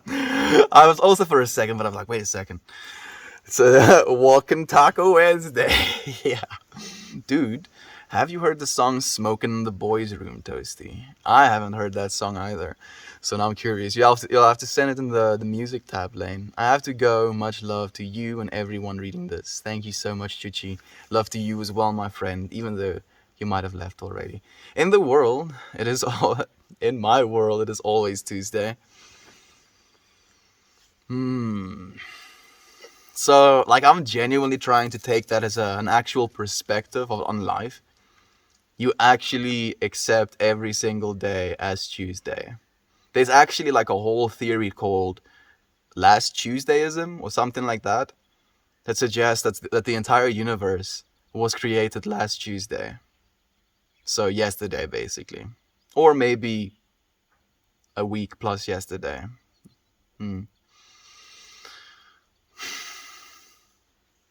I was also for a second, but I was like, wait a second. It's a Walking Taco Wednesday. Yeah. Dude, have you heard the song Smokin' in the Boys' Room, Toasty? I haven't heard that song either. So now I'm curious. You'll have to send it in the music tab lane. I have to go. Much love to you and everyone reading this. Thank you so much, Chuchi. Love to you as well, my friend, even though you might have left already. In the world, it is all... In my world, it is always Tuesday. So, like, I'm genuinely trying to take that as an actual perspective on life. You actually accept every single day as Tuesday. There's actually like a whole theory called Last Tuesdayism or something like that suggests that the entire universe was created last Tuesday. So yesterday, basically. Or maybe a week plus yesterday. And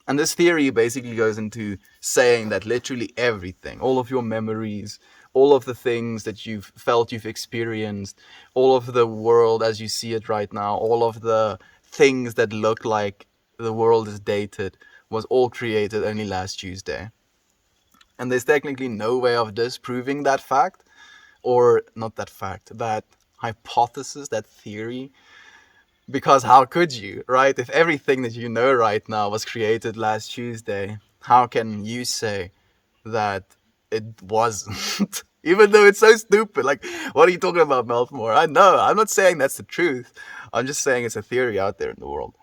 this theory basically goes into saying that literally everything, all of your memories, all of the things that you've felt, you've experienced, all of the world as you see it right now, all of the things that look like the world is dated, was all created only last Tuesday. And there's technically no way of disproving that fact, or not that fact, that hypothesis, that theory. Because how could you, right? If everything that you know right now was created last Tuesday, how can you say that it wasn't? Even though it's so stupid. Like, what are you talking about, Meltmore? I know. I'm not saying that's the truth. I'm just saying it's a theory out there in the world.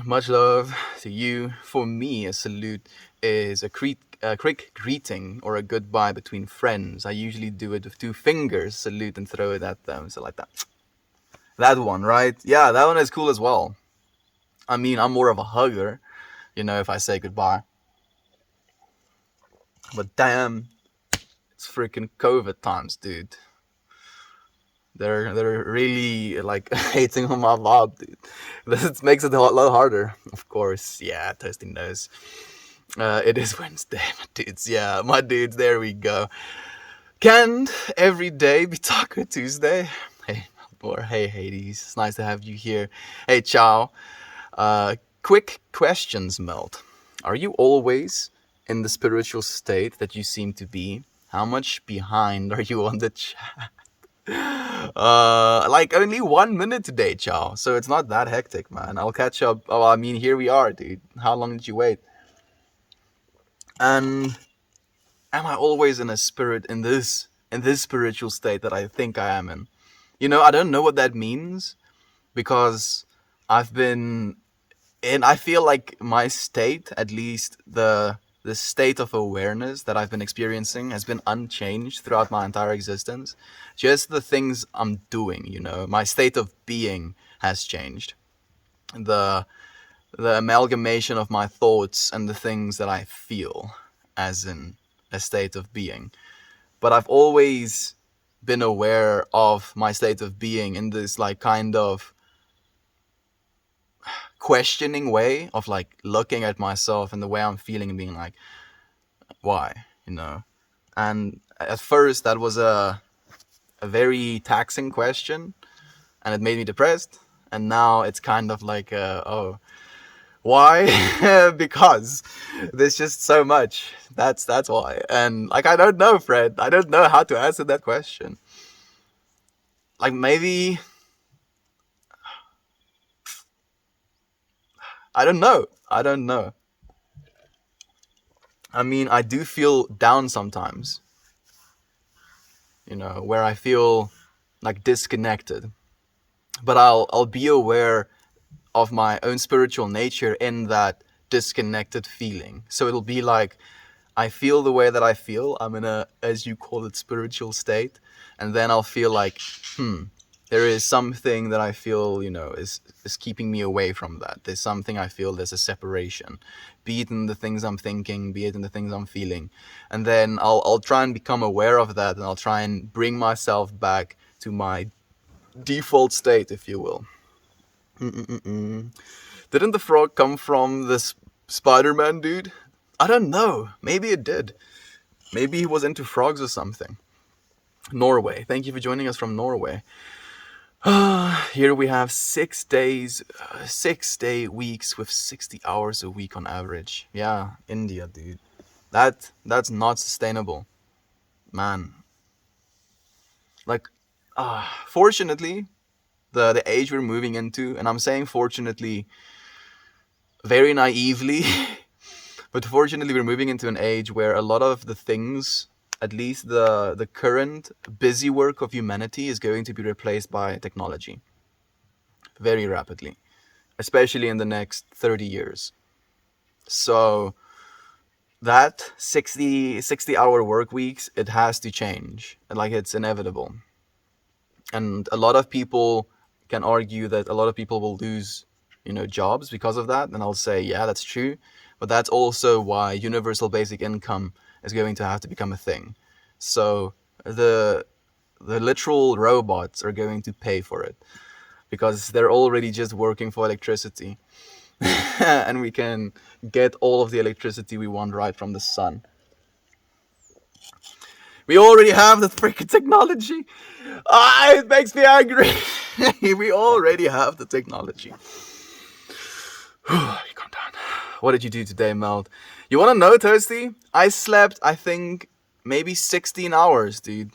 Much love to you. For me, a salute is a quick greeting or a goodbye between friends. I usually do it with 2 fingers, salute and throw it at them. So like that. That one, right? Yeah, that one is cool as well. I mean, I'm more of a hugger, if I say goodbye. But damn, it's freaking COVID times, dude. They're really like hating on my vibe, dude. This makes it a lot harder. Of course, yeah, Toasty knows. It is Wednesday, my dudes. Yeah, my dudes, there we go. Can every day be Taco Tuesday? Hey, or hey, Hades. It's nice to have you here. Hey, ciao. Quick questions, Melt. Are you always in the spiritual state that you seem to be? How much behind are you on the chat? Like only 1 minute today, ciao. So it's not that hectic, man. I'll catch up. Oh, I mean, here we are, dude. How long did you wait? And am I always in this spiritual state that I think I am in? I don't know what that means, because I've been in, I feel like my state, at least the state of awareness that I've been experiencing, has been unchanged throughout my entire existence. Just the things I'm doing, my state of being has changed. The amalgamation of my thoughts and the things that I feel, as in a state of being. But I've always been aware of my state of being in this like kind of questioning way of like looking at myself and the way I'm feeling and being like, why, And at first that was a very taxing question, and it made me depressed. And now it's kind of like, why? Because there's just so much. That's why. And like, I don't know, Fred. I don't know how to answer that question. Like, maybe, I don't know. I mean, I do feel down sometimes, where I feel like disconnected. But I'll be aware of my own spiritual nature in that disconnected feeling. So it'll be like, I feel the way that I feel. I'm in a, as you call it, spiritual state. And then I'll feel like, There is something that I feel, is keeping me away from that. There's something I feel there's a separation, be it in the things I'm thinking, be it in the things I'm feeling, and then I'll try and become aware of that, and I'll try and bring myself back to my default state, if you will. Mm-mm-mm. Didn't the frog come from this Spider-Man dude? I don't know. Maybe it did. Maybe he was into frogs or something. Norway. Thank you for joining us from Norway. Here we have 6 days, 6-day weeks with 60 hours a week on average. Yeah, India, dude. That's not sustainable, man. Like, fortunately, the age we're moving into, and I'm saying fortunately, very naively, but fortunately we're moving into an age where a lot of the things, at least the current busy work of humanity, is going to be replaced by technology very rapidly, especially in the next 30 years. So that 60 hour work weeks, it has to change. Like, it's inevitable. And a lot of people can argue that a lot of people will lose, jobs because of that. And I'll say, yeah, that's true. But that's also why universal basic income is going to have to become a thing. So the literal robots are going to pay for it because they're already just working for electricity. And we can get all of the electricity we want right from the sun. We already have the freaking technology. It makes me angry. We already have the technology. Calm down. What did you do today, Meld? You want to know, Toasty? I slept, I think, maybe 16 hours, dude.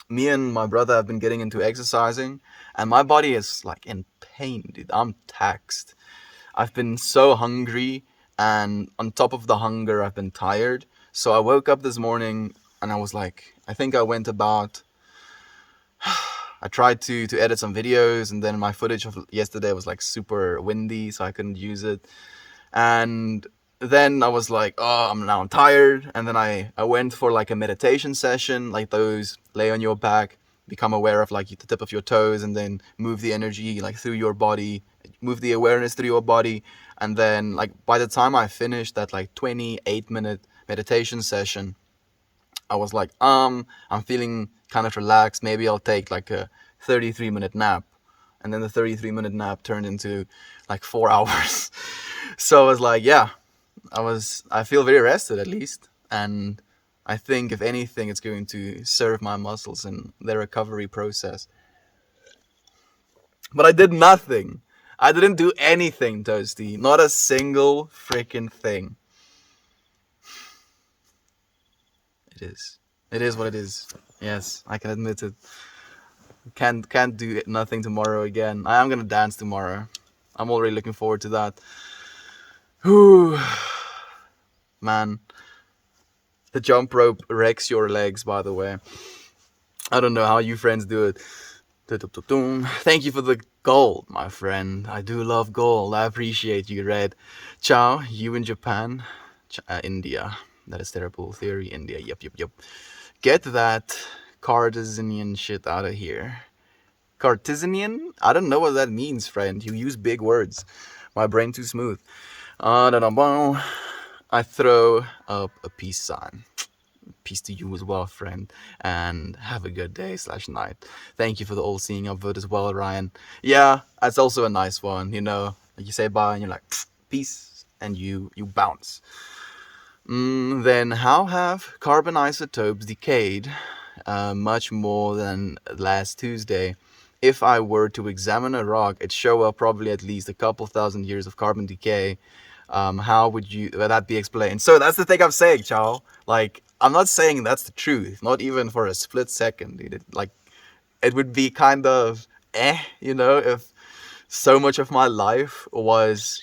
Me and my brother have been getting into exercising, and my body is like in pain, dude. I'm taxed. I've been so hungry, and on top of the hunger, I've been tired. So I woke up this morning, and I was like, I think I went about... I tried to edit some videos, and then my footage of yesterday was like super windy, so I couldn't use it. And then I was like, oh, I'm tired. And then I went for like a meditation session, like those lay on your back, become aware of like the tip of your toes, and then move the energy like through your body, move the awareness through your body. And then like by the time I finished that like 28-minute meditation session, I was like, I'm feeling kind of relaxed. Maybe I'll take like a 33-minute nap. And then the 33-minute nap turned into like 4 hours. So I was like, yeah, I feel very rested at least. And I think if anything, it's going to serve my muscles in their recovery process. But I did nothing. I didn't do anything, Toasty. Not a single freaking thing. It is. It is what it is. Yes, I can admit it. Can't do nothing tomorrow again. I am gonna dance tomorrow. I'm already looking forward to that. Whew. Man. The jump rope wrecks your legs, by the way. I don't know how you friends do it. Thank you for the gold, my friend. I do love gold. I appreciate you, Red. Ciao, you in Japan. India. That is terrible theory. India. Yep. Get that Cartesian shit out of here. Cartesian? I don't know what that means, friend. You use big words. My brain too smooth. I throw up a peace sign. Peace to you as well, friend, and have a good day / night. Thank you for the all-seeing upvote as well, Ryan. Yeah, that's also a nice one. You say bye and you're like peace, and you bounce. Then how have carbon isotopes decayed much more than last Tuesday? If I were to examine a rock, it'd show up probably at least a couple thousand years of carbon decay. How would that be explained? So that's the thing I'm saying, Chow. Like, I'm not saying that's the truth, not even for a split second, dude. It would be kind of if so much of my life was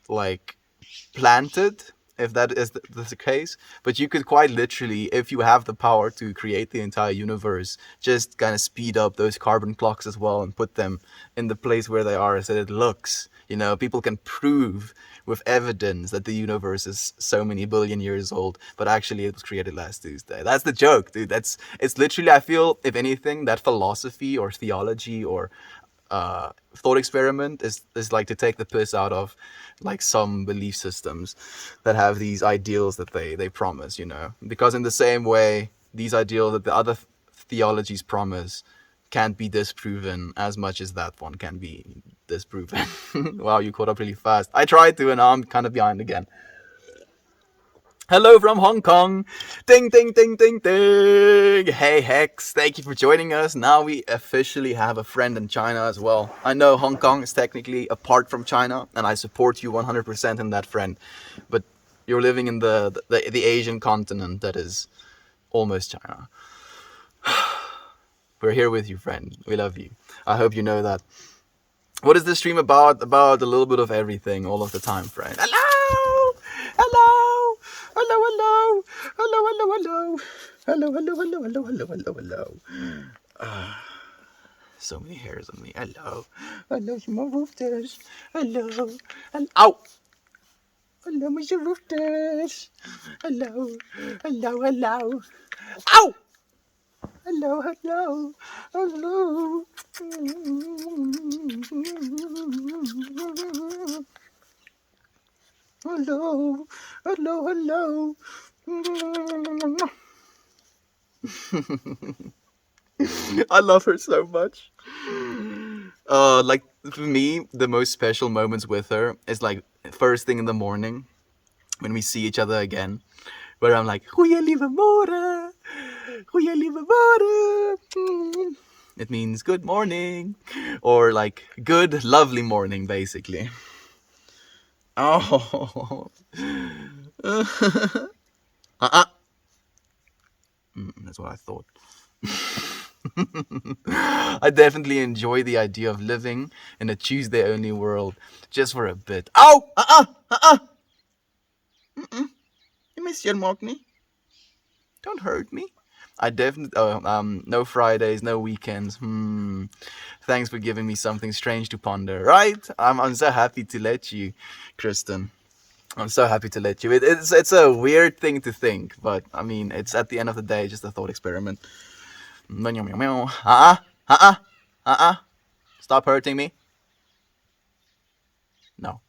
like planted, if that is the case. But you could quite literally, if you have the power to create the entire universe, just kind of speed up those carbon clocks as well and put them in the place where they are so it looks, You know, people can prove with evidence that the universe is so many billion years old, but actually it was created last Tuesday. That's the joke, dude. It's literally, I feel, if anything, that philosophy or theology or thought experiment is like to take the piss out of like some belief systems that have these ideals that they promise, you know, because in the same way these ideals that the other theologies promise can't be disproven as much as that one can be disproven. Wow, you caught up really fast. I tried to, and now I'm kind of behind again. Hello from Hong Kong. Ding, ding, ding, ding, ding. Hey, Hex. Thank you for joining us. Now we officially have a friend in China as well. I know Hong Kong is technically apart from China, and I support you 100% in that, friend. But you're living in the Asian continent that is almost China. We're here with you, friend. We love you. I hope you know that. What is this stream about? About a little bit of everything all of the time, friend. Hello! Hello! Hello, hello! Hello, hello, hello! Hello, hello, hello, hello, hello, hello, hello. So many hairs on me. Hello. Hello, my roosters. Hello. Hello. Ow! Hello, Mr. Roosters. Hello. Hello, hello. Ow! Hello, hello, hello. Hello, hello, hello. I love her so much. Like for me, the most special moments with her is like first thing in the morning when we see each other again, where I'm like, "Goeie lieve morgen, goeie lieve morgen." It means good morning, or like good lovely morning, basically. Oh. That's what I thought. I definitely enjoy the idea of living in a Tuesday-only world just for a bit. Ow! You miss your Mogni? Don't hurt me. I definitely. No Fridays, no weekends. Thanks for giving me something strange to ponder. Right? I'm so happy to let you, Kristen. I'm so happy to let you. It's a weird thing to think, but I mean, it's at the end of the day just a thought experiment. Stop hurting me. No.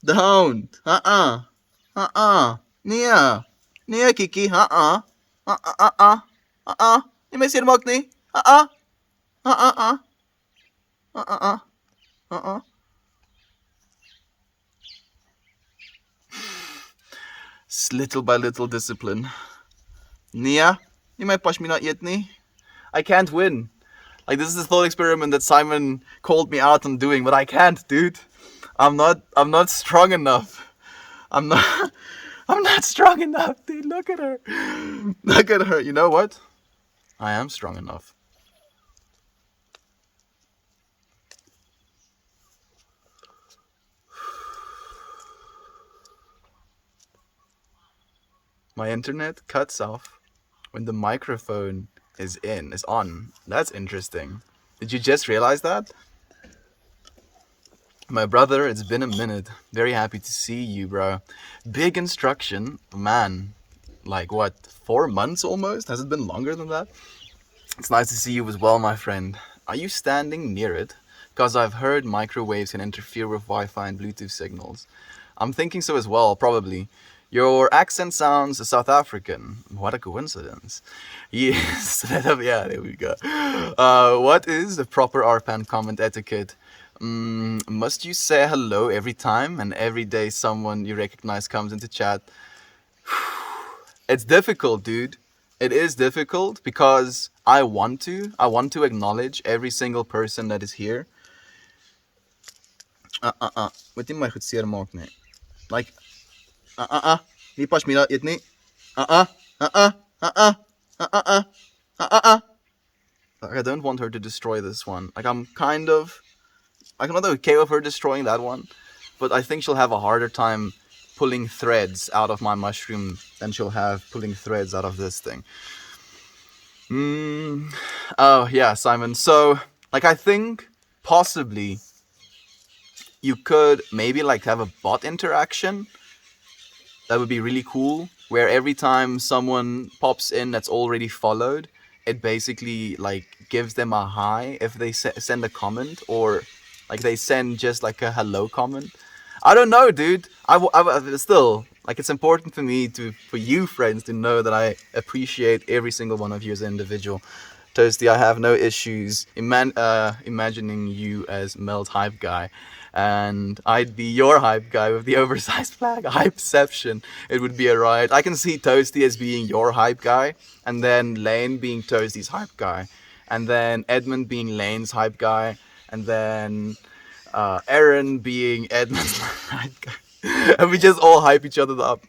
Don't. Nia. Nia, Kiki. You may see the Mogni. Little by little discipline. Nia, you might push me not yet, ni. I can't win. Like, this is the thought experiment that Simon called me out on doing, but I can't, dude. I'm not strong enough. I'm not strong enough, dude. Look at her. Look at her. You know what? I am strong enough. My internet cuts off when the microphone is on. That's interesting. Did you just realize that? My brother, it's been a minute. Very happy to see you, bro. Big instruction. Man, like what, 4 months almost? Has it been longer than that? It's nice to see you as well, my friend. Are you standing near it? Because I've heard microwaves can interfere with Wi-Fi and Bluetooth signals. I'm thinking so as well, probably. Your accent sounds South African. What a coincidence. Yes, yeah, there we go. What is the proper RPAN comment etiquette? Must you say hello every time and every day someone you recognize comes into chat? It's difficult, dude. It is difficult because I want to acknowledge every single person that is here. Wat jy my goed seermaak nie. Like nie pas my daar eet nie. Like, I don't want her to destroy this one. Like I'm not okay with her destroying that one, but I think she'll have a harder time pulling threads out of my mushroom than she'll have pulling threads out of this thing. Mm, oh yeah, Simon. So like I think possibly you could maybe like have a bot interaction. That would be really cool. Where every time someone pops in that's already followed, it basically like gives them a hi if they send a comment, or like they send just like a hello comment. I don't know, dude. Still like it's important for me to for you friends to know that I appreciate every single one of you as an individual. Toasty, I have no issues imagining you as Mel's hype guy. And I'd be your hype guy with the oversized flag. Hypeception. It would be a riot. I can see Toasty as being your hype guy, and then Lane being Toasty's hype guy, and then Edmund being Lane's hype guy, and then Aaron being Edmund's hype guy. And we just all hype each other up.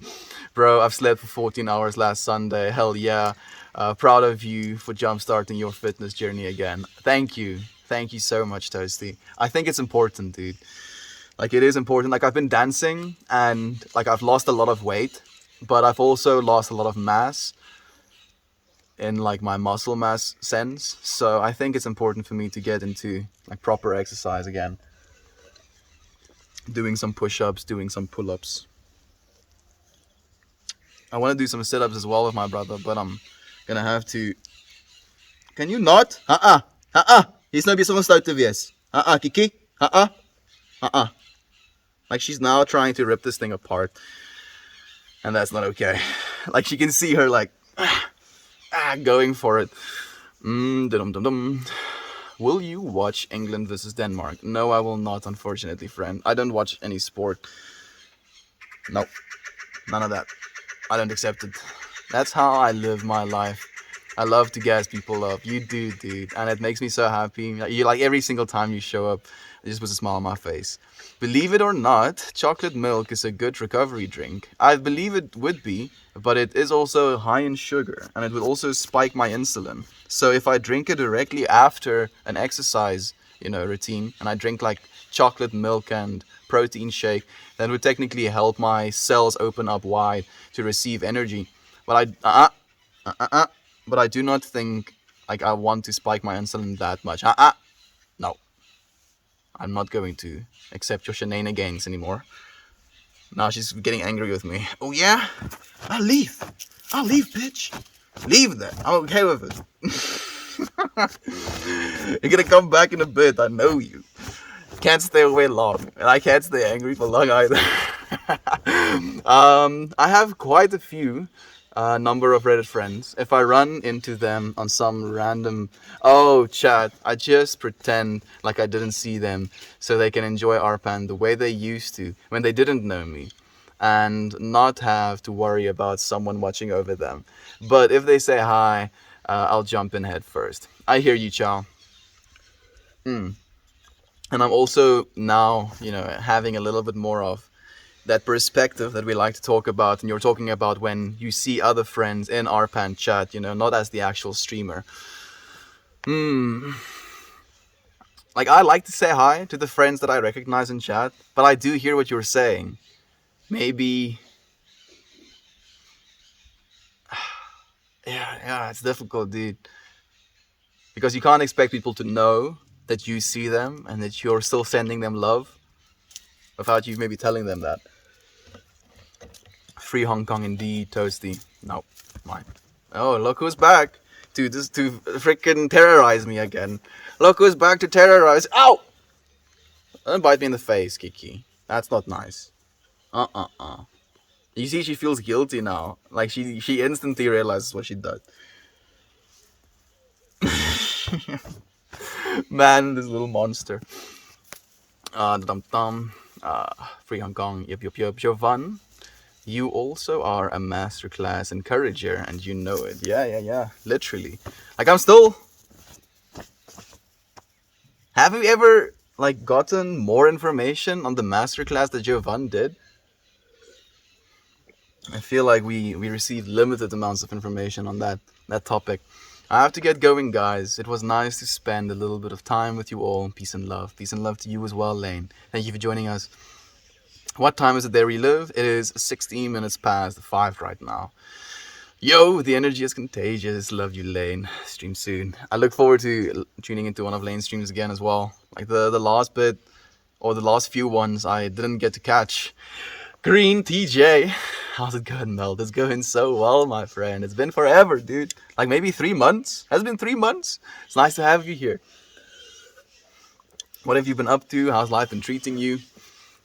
Bro, I've slept for 14 hours last Sunday. Hell yeah. Proud of you for jumpstarting your fitness journey again. Thank you. Thank you so much, Toasty. I think it's important, dude. Like, it is important. Like, I've been dancing and, like, I've lost a lot of weight, but I've also lost a lot of mass in, like, my muscle mass sense. So I think it's important for me to get into, like, proper exercise again. Doing some push-ups, doing some pull-ups. I want to do some sit-ups as well with my brother, but I'm gonna have to... Can you not? He's not be someone start to this. Kiki? Like, she's now trying to rip this thing apart. And that's not okay. Like, you can see her, like, going for it. Will you watch England versus Denmark? No, I will not, unfortunately, friend. I don't watch any sport. No, none of that. I don't accept it. That's how I live my life. I love to gas people up. You do, dude. And it makes me so happy. You like every single time you show up, it just puts a smile on my face. Believe it or not, chocolate milk is a good recovery drink. I believe it would be, but it is also high in sugar, and it would also spike my insulin. So if I drink it directly after an exercise, routine, and I drink like chocolate milk and protein shake, then it would technically help my cells open up wide to receive energy. But but I do not think like I want to spike my insulin that much. No. I'm not going to accept your shenanigans anymore. Now she's getting angry with me. Oh yeah? I'll leave. I'll leave, bitch. Leave then. I'm okay with it. You're gonna come back in a bit. I know you. Can't stay away long. And I can't stay angry for long either. I have quite a few number of Reddit friends. If I run into them on some random, chat, I just pretend like I didn't see them so they can enjoy Arpan the way they used to when they didn't know me, and not have to worry about someone watching over them. But if they say hi, I'll jump in head first. I hear you, Chow. And I'm also now, having a little bit more of that perspective that we like to talk about, and you're talking about when you see other friends in Arpan chat, not as the actual streamer. Like, I like to say hi to the friends that I recognize in chat, but I do hear what you're saying. Maybe... Yeah, it's difficult, dude. Because you can't expect people to know that you see them and that you're still sending them love without you maybe telling them that. Free Hong Kong indeed, Toasty. No, mine. Oh, look who's back to freaking terrorize me again. Look who's back to terrorize. Ow! Don't bite me in the face, Kiki. That's not nice. You see, she feels guilty now. Like, she instantly realizes what she did. Man, this little monster. Free Hong Kong. Yep. Jovan, you also are a masterclass encourager, and you know it. Yeah. Literally. Like, I'm still... Have you ever, like, gotten more information on the masterclass that Jovan did? I feel like we received limited amounts of information on that topic. I have to get going, guys. It was nice to spend a little bit of time with you all. Peace and love. Peace and love to you as well, Lane. Thank you for joining us. What time is it there we live? It is 16 minutes past 5 right now. Yo, the energy is contagious. Love you, Lane. Stream soon. I look forward to tuning into one of Lane's streams again as well. Like the last bit, or the last few ones I didn't get to catch. Green TJ. How's it going, Mel? It's going so well, my friend. It's been forever, dude. Like maybe 3 months. Has it been 3 months? It's nice to have you here. What have you been up to? How's life been treating you?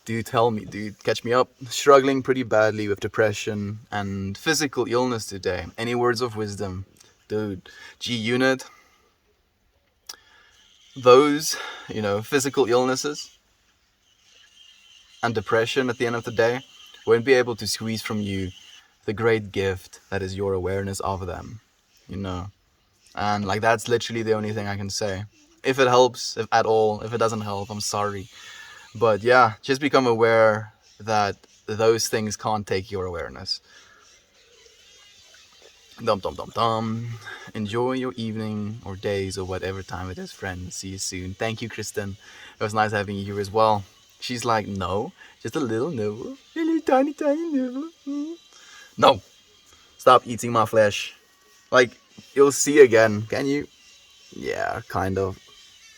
Dude, tell me, dude. Catch me up. Struggling pretty badly with depression and physical illness today. Any words of wisdom? Dude, G Unit. Those, physical illnesses and depression at the end of the day won't be able to squeeze from you the great gift that is your awareness of them, And like that's literally the only thing I can say. If it helps, if at all, if it doesn't help, I'm sorry. But yeah, just become aware that those things can't take your awareness. Dum dum dum dum. Enjoy your evening or days or whatever time it is, friend. See you soon. Thank you, Kristen. It was nice having you here as well. She's like, no, just a little nibble. A little tiny, tiny nibble. No. Stop eating my flesh. Like, you'll see again. Can you? Yeah, kind of.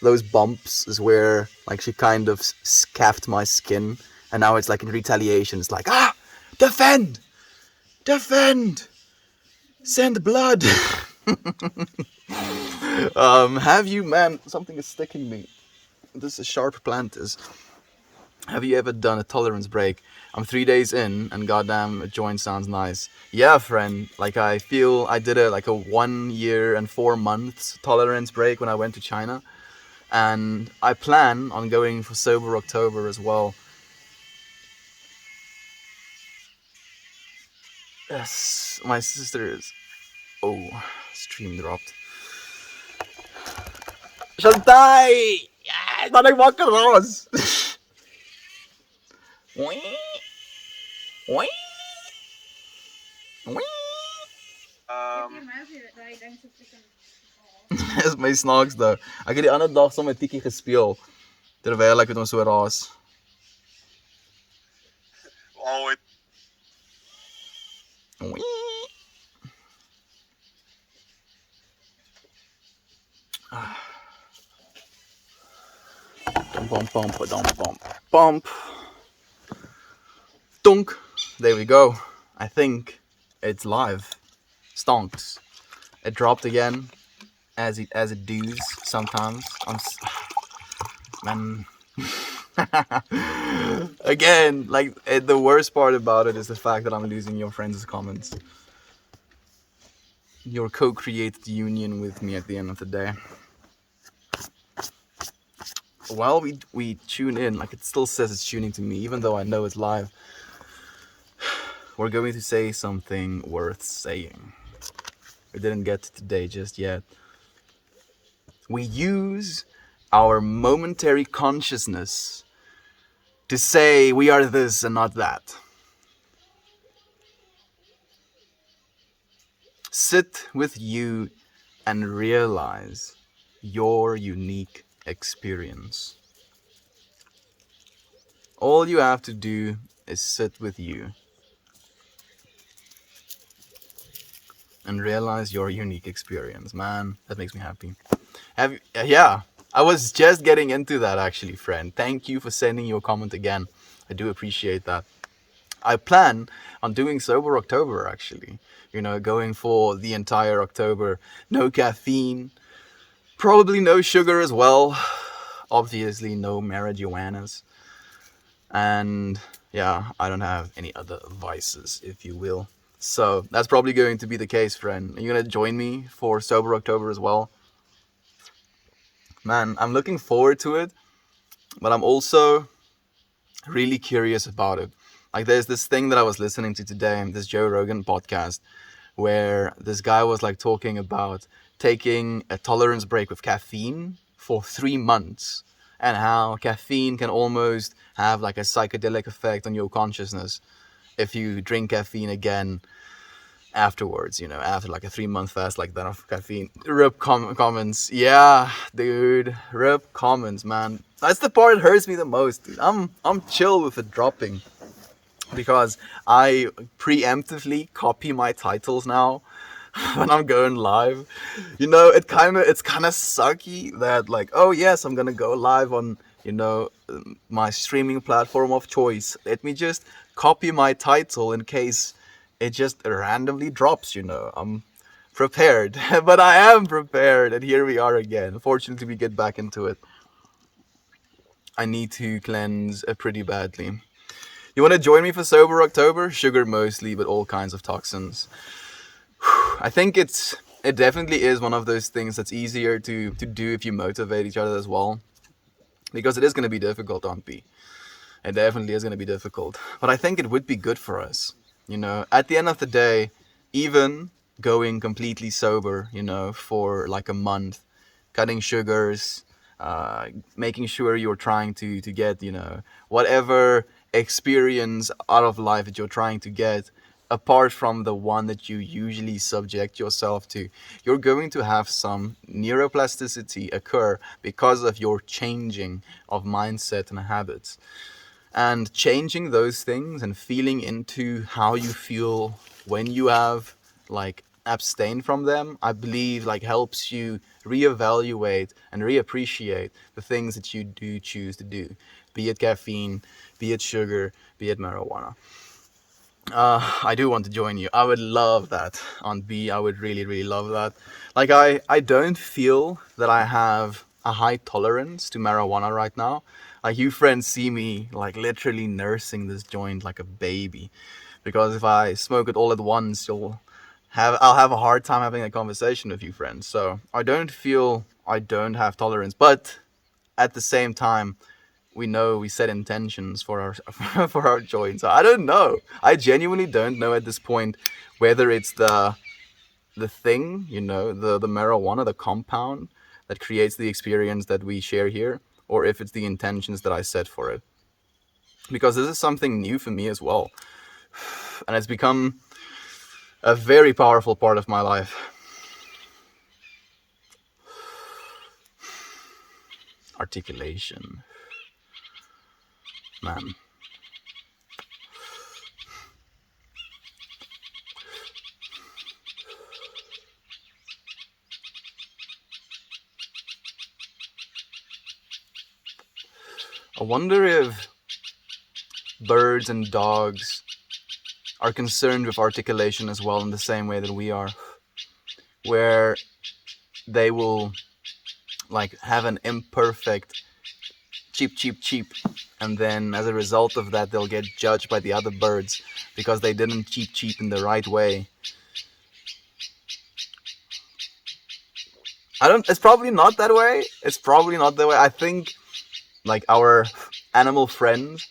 Those bumps is where like she kind of scaffed my skin, and now it's like in retaliation. It's like, defend, send blood. Have you, man? Something is sticking me. This is sharp plant is. Have you ever done a tolerance break? I'm 3 days in, and goddamn, a joint sounds nice. Yeah, friend. Like I feel I did a 1 year and 4 months tolerance break when I went to China. And I plan on going for Sober October as well. Yes, my sister is... Oh, stream dropped. Shantai! Yes, dan ik wakker was. Dat is my snaaks though. Ek het die ander dag saam met Tiki gespeel terwyl ek met hom so raas. Bump. Dunk. There we go. I think it's live. Stonks. It dropped again. As it does sometimes. Man. Again, like the worst part about it is the fact that I'm losing your friends' comments. Your co-created union with me at the end of the day. While we tune in, like it still says it's tuning to me, even though I know it's live. We're going to say something worth saying. We didn't get to today just yet. We use our momentary consciousness to say we are this and not that. Sit with you and realize your unique experience. All you have to do is sit with you and realize your unique experience. Man, that makes me happy. Yeah, I was just getting into that actually, friend. Thank you for sending your comment again. I do appreciate that. I plan on doing Sober October actually. Going for the entire October. No caffeine. Probably no sugar as well. Obviously no marijuanas. And yeah, I don't have any other vices, if you will. So that's probably going to be the case, friend. Are you going to join me for Sober October as well? Man, I'm looking forward to it, but I'm also really curious about it. Like there's this thing that I was listening to today, this Joe Rogan podcast, where this guy was like talking about taking a tolerance break with caffeine for 3 months and how caffeine can almost have like a psychedelic effect on your consciousness if you drink caffeine again afterwards, after like a 3-month fast like that of caffeine. Rip comments. Yeah, dude. Rip comments, man. That's the part that hurts me the most, dude. I'm chill with it dropping. because I preemptively copy my titles now when I'm going live. It's kind of sucky that, like, oh yes, I'm gonna go live on my streaming platform of choice. Let me just copy my title in case it just randomly drops. I'm prepared, but I am prepared, and here we are again. Fortunately, we get back into it. I need to cleanse pretty badly. You want to join me for Sober October? Sugar mostly, but all kinds of toxins. I think it definitely is one of those things that's easier to do if you motivate each other as well. Because it is going to be difficult, Aunt B. It definitely is going to be difficult. But I think it would be good for us. At the end of the day, even going completely sober, for like a month, cutting sugars, making sure you're trying to get, whatever experience out of life that you're trying to get, apart from the one that you usually subject yourself to, you're going to have some neuroplasticity occur because of your changing of mindset and habits. And changing those things and feeling into how you feel when you have like abstained from them, I believe like helps you reevaluate and reappreciate the things that you do choose to do, be it caffeine, be it sugar, be it marijuana. I do want to join you. I would love that, Aunt B. I would really, really love that. Like, I don't feel that I have a high tolerance to marijuana right now. Like, you friends see me, like, literally nursing this joint like a baby. Because if I smoke it all at once, I'll have a hard time having a conversation with you friends. So, I don't feel I don't have tolerance. But, at the same time, we set intentions for our for our joint. So I don't know. I genuinely don't know at this point whether it's the thing, the marijuana, the compound that creates the experience that we share here, or if it's the intentions that I set for it. Because this is something new for me as well. And it's become a very powerful part of my life. Articulation. Man. I wonder if birds and dogs are concerned with articulation as well in the same way that we are, where they will like have an imperfect cheep, and then as a result of that they'll get judged by the other birds because they didn't cheep in the right way. It's probably not that way. I think like our animal friends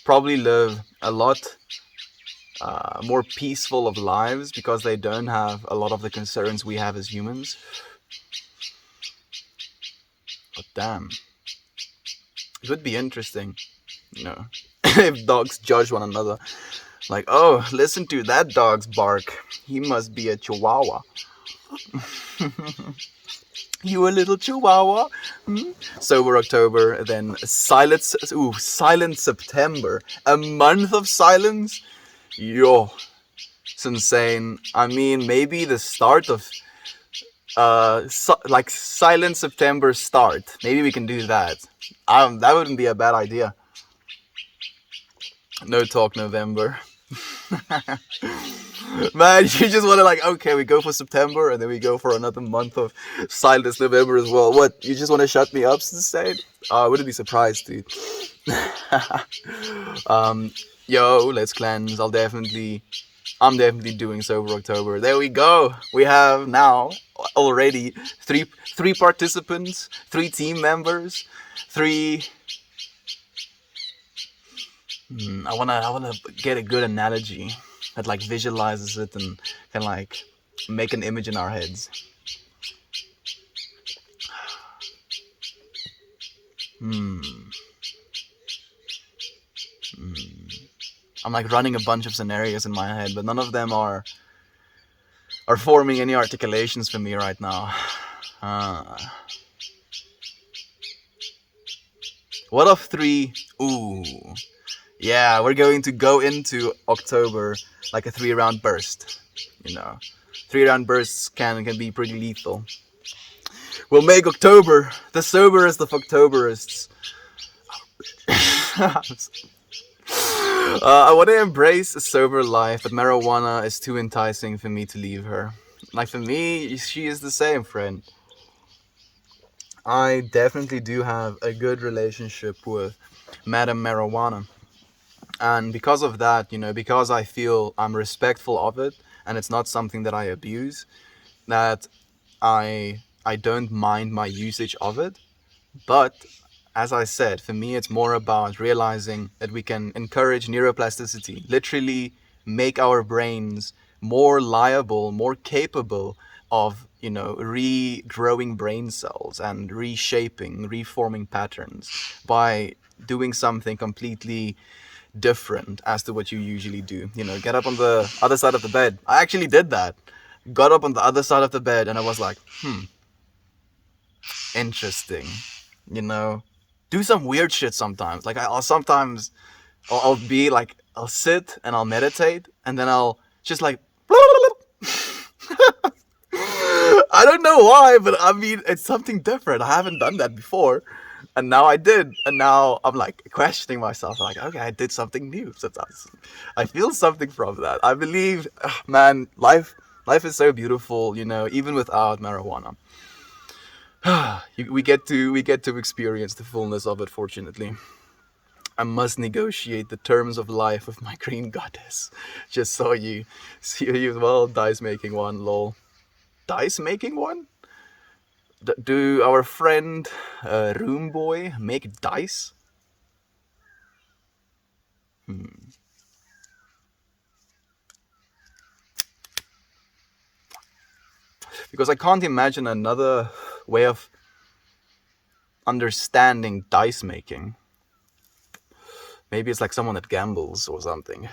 probably live a lot more peaceful of lives because they don't have a lot of the concerns we have as humans. But damn, it would be interesting, if dogs judge one another. Like, oh, listen to that dog's bark. He must be a chihuahua. You a little chihuahua? Sober October, then silent September. A month of silence? Yo, it's insane. I mean, maybe the start of like silent September start. Maybe we can do that. That wouldn't be a bad idea. No talk November. Man, you just want to like, okay, we go for September and then we go for another month of silence November as well. What, you just want to shut me up, Stain? I wouldn't be surprised, dude. Yo, let's cleanse. I'm definitely doing Sober October. There we go. We have now already three participants, 3 team members, 3. I wanna get a good analogy that like visualizes it and can like make an image in our heads. I'm like running a bunch of scenarios in my head, but none of them are forming any articulations for me right now. What of 3? Ooh. Yeah, we're going to go into October like a 3 round burst. You know, 3 round bursts can be pretty lethal. We'll make October the soberest of Octoberists. I want to embrace a sober life, but marijuana is too enticing for me to leave her. Like for me, she is the same, friend. I definitely do have a good relationship with Madam Marijuana. And because of that, because I feel I'm respectful of it and it's not something that I abuse, that I don't mind my usage of it. But as I said, for me, it's more about realizing that we can encourage neuroplasticity, literally make our brains more liable, more capable of, regrowing brain cells and reshaping, reforming patterns by doing something completely different as to what you usually do. Get up on the other side of the bed. I actually did that. Got up on the other side of the bed and I was like, interesting. you know do some weird shit sometimes. Like I'll sometimes I'll be like, I'll sit and I'll meditate and then I'll just like I don't know why, but I mean, it's something different. I haven't done that before, and now I did, and now I'm like questioning myself, like, okay, I did something new. So I feel something from that. I believe, man, life is so beautiful, even without marijuana. We get to experience the fullness of it. Fortunately, I must negotiate the terms of life with my green goddess. Just saw you, see you as well. Dice making one, lol. Dice making one. Do our friend Room Boy make dice? Because I can't imagine another way of understanding dice making. Maybe it's like someone that gambles or something.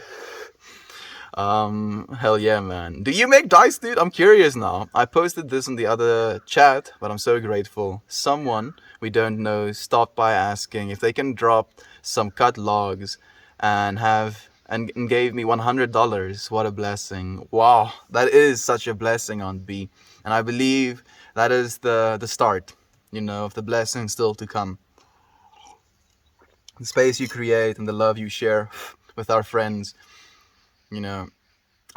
Hell yeah, man. Do you make dice, dude? I'm curious now. I posted this in the other chat, but I'm so grateful. Someone we don't know stopped by asking if they can drop some cut logs and gave me $100. What a blessing. Wow, that is such a blessing on B. And I believe that is the start, of the blessing still to come. The space you create and the love you share with our friends, I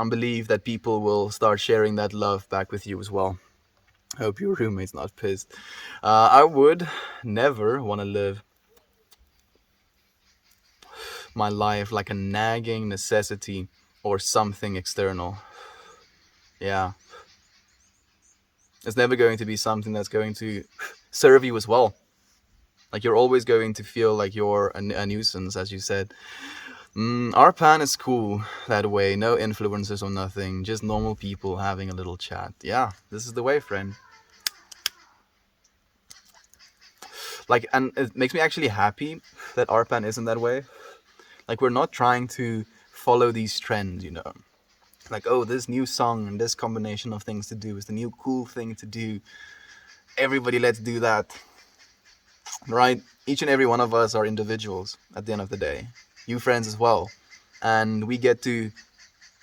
believe that people will start sharing that love back with you as well. Hope your roommate's not pissed. I would never want to live my life like a nagging necessity or something external. Yeah. It's never going to be something that's going to serve you as well. Like you're always going to feel like you're a nuisance, as you said. Our plan is cool that way. No influencers or nothing. Just normal people having a little chat. Yeah, this is the way, friend. Like, and it makes me actually happy that our plan isn't that way. Like, we're not trying to follow these trends, Like, oh, this new song and this combination of things to do is the new cool thing to do. Everybody, let's do that. Right? Each and every one of us are individuals at the end of the day. You friends as well. And we get to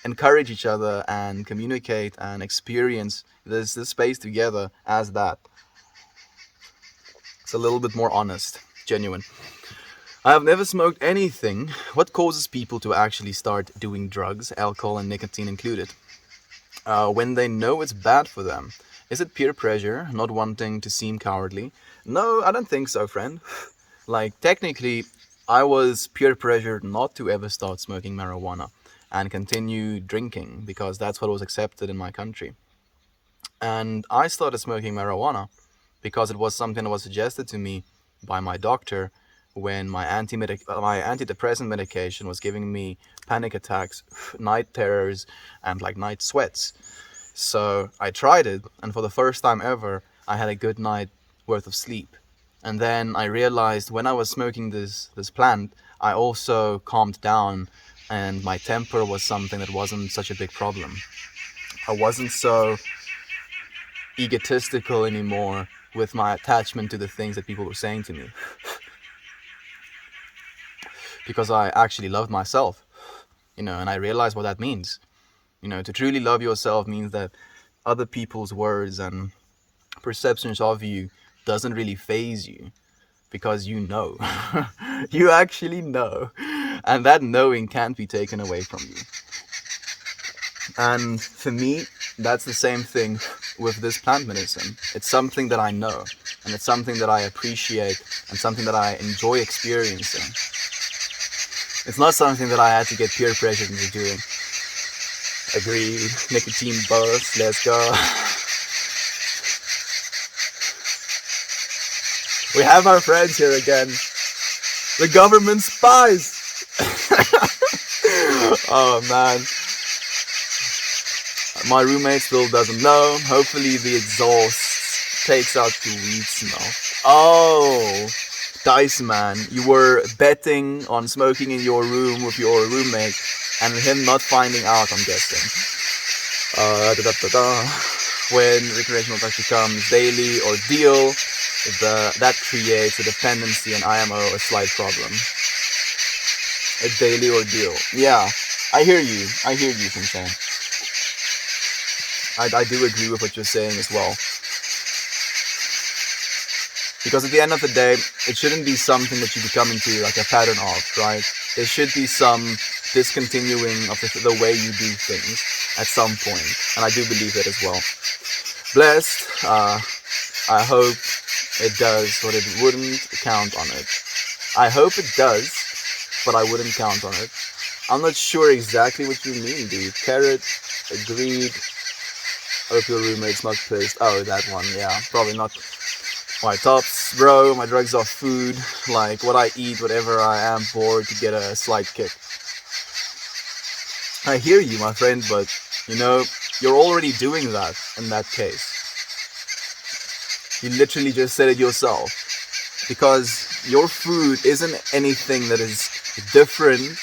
encourage each other and communicate and experience this space together as that. It's a little bit more honest, genuine. I have never smoked anything. What causes people to actually start doing drugs, alcohol and nicotine included, when they know it's bad for them? Is it peer pressure, not wanting to seem cowardly? No, I don't think so, friend. Like, technically, I was peer pressured not to ever start smoking marijuana and continue drinking because that's what was accepted in my country. And I started smoking marijuana because it was something that was suggested to me by my doctor when my antidepressant medication was giving me panic attacks, night terrors, and like night sweats. So I tried it, and for the first time ever, I had a good night worth of sleep. And then I realized when I was smoking this plant, I also calmed down, and my temper was something that wasn't such a big problem. I wasn't so egotistical anymore with my attachment to the things that people were saying to me. because I actually loved myself, and I realized what that means. To truly love yourself means that other people's words and perceptions of you doesn't really phase you, because you know. You actually know. And that knowing can't be taken away from you. And for me, that's the same thing with this plant medicine. It's something that I know, and it's something that I appreciate, and something that I enjoy experiencing. It's not something that I had to get peer pressured into doing. Agreed. Nicotine buzz. Let's go. We have our friends here again. The government spies. Oh man. My roommate still doesn't know. Hopefully the exhaust takes out the weed smell. Oh, dice man. You were betting on smoking in your room with your roommate and him not finding out, I'm guessing. When recreational drugs becomes daily ordeal, that creates a dependency and IMO a slight problem. A daily ordeal. Yeah, I hear you. I hear you, Sunshine. I do agree with what you're saying as well. Because at the end of the day, it shouldn't be something that you become into like a pattern of, right? There should be some discontinuing of the way you do things at some point. And I do believe that as well. Blessed, I hope it does, but it wouldn't count on it. I hope it does, but I wouldn't count on it. I'm not sure exactly what you mean, dude. Carrot, agreed. Hope your roommate's not pissed. Oh, that one, yeah. Probably not. My tops, bro, my drugs are food. Like, what I eat, whatever I am bored to get a slight kick. I hear you, my friend, but, you're already doing that in that case. You literally just said it yourself. Because your food isn't anything that is different,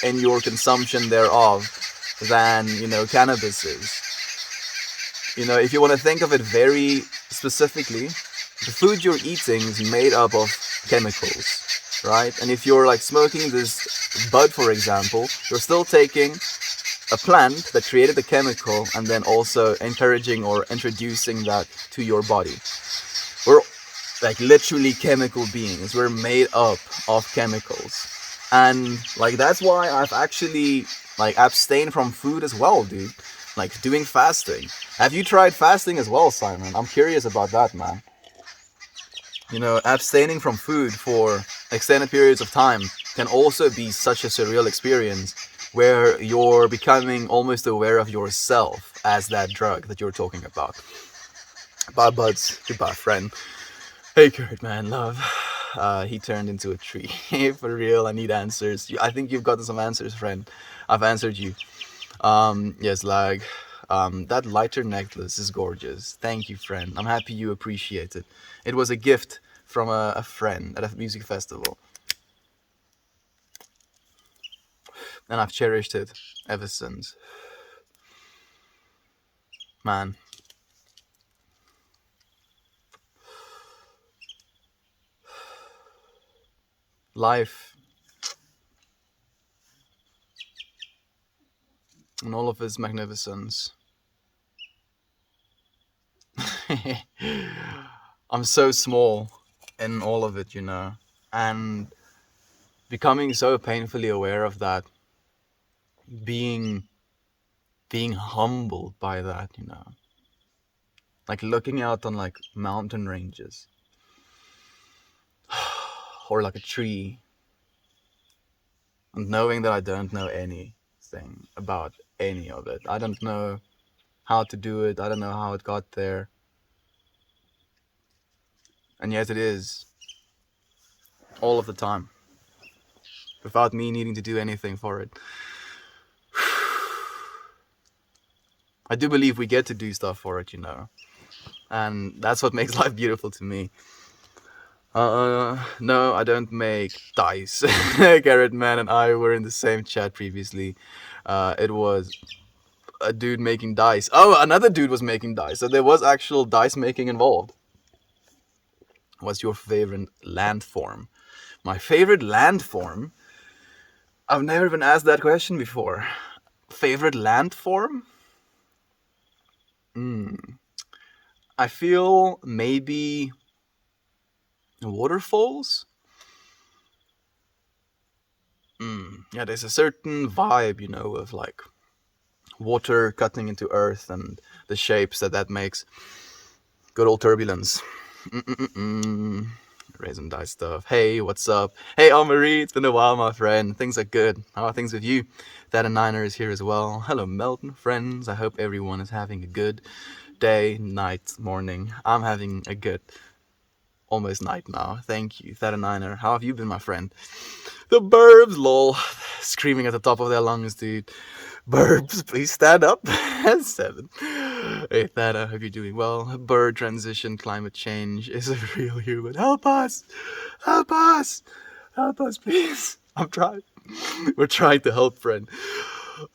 in your consumption thereof than, cannabis is. If you want to think of it very specifically, the food you're eating is made up of chemicals, right? And if you're like smoking this bud, for example, you're still taking a plant that created the chemical and then also encouraging or introducing that to your body. We're like literally chemical beings. We're made up of chemicals. And like that's why I've actually like abstained from food as well, dude. Like doing fasting. Have you tried fasting as well, Simon? I'm curious about that, man. Abstaining from food for extended periods of time can also be such a surreal experience where you're becoming almost aware of yourself as that drug that you're talking about. Bye, buds. Goodbye, friend. Hey, Kurt, man, love. He turned into a tree. For real, I need answers. I think you've gotten some answers, friend. I've answered you. Yes, lag. That lighter necklace is gorgeous. Thank you, friend. I'm happy you appreciate it. It was a gift from a friend at a music festival. And I've cherished it ever since. Man. Life. And all of its magnificence. I'm so small in all of it, and becoming so painfully aware of that, being humbled by that, like looking out on like mountain ranges or like a tree and knowing that I don't know anything about any of it. I don't know how to do it. I don't know how it got there. And yet it is all of the time without me needing to do anything for it. I do believe we get to do stuff for it, and that's what makes life beautiful to me. No, I don't make dice. Garrett Man and I were in the same chat previously. It was a dude making dice. Oh, another dude was making dice. So there was actual dice making involved. What's your favorite land form? My favorite land form I've never been asked that question before. Favorite landform? I feel maybe waterfalls. Yeah, there's a certain vibe, of like water cutting into earth and the shapes that makes. Good old turbulence. Raisin dice stuff. Hey, what's up? Hey, Marie, it's been a while, my friend. Things are good. How are things with you? That and Niner is here as well. Hello, Melton, friends. I hope everyone is having a good day, night, morning. I'm having a good almost night now. Thank you, That and Niner. How have you been, my friend? The burbs, lol. Screaming at the top of their lungs, dude. Burbs, please stand up. 7. Hey, Thad, I hope you're doing well. Bird transition, climate change is a real human. Help us! Help us! Help us, please. I'm trying. We're trying to help, friend.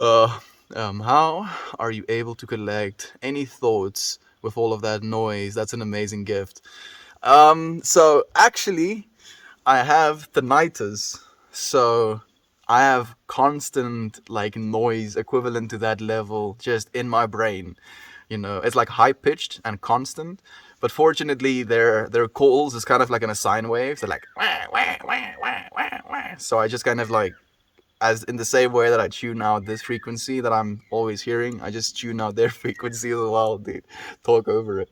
How are you able to collect any thoughts with all of that noise? That's an amazing gift. So actually, I have tinnitus. So I have constant like noise equivalent to that level just in my brain. It's like high pitched and constant. But fortunately, their calls is kind of like in a sine wave. They're like wah, wah, wah, wah, wah, wah. So I just kind of like, as in the same way that I tune out this frequency that I'm always hearing, I just tune out their frequency as well, dude. Talk over it.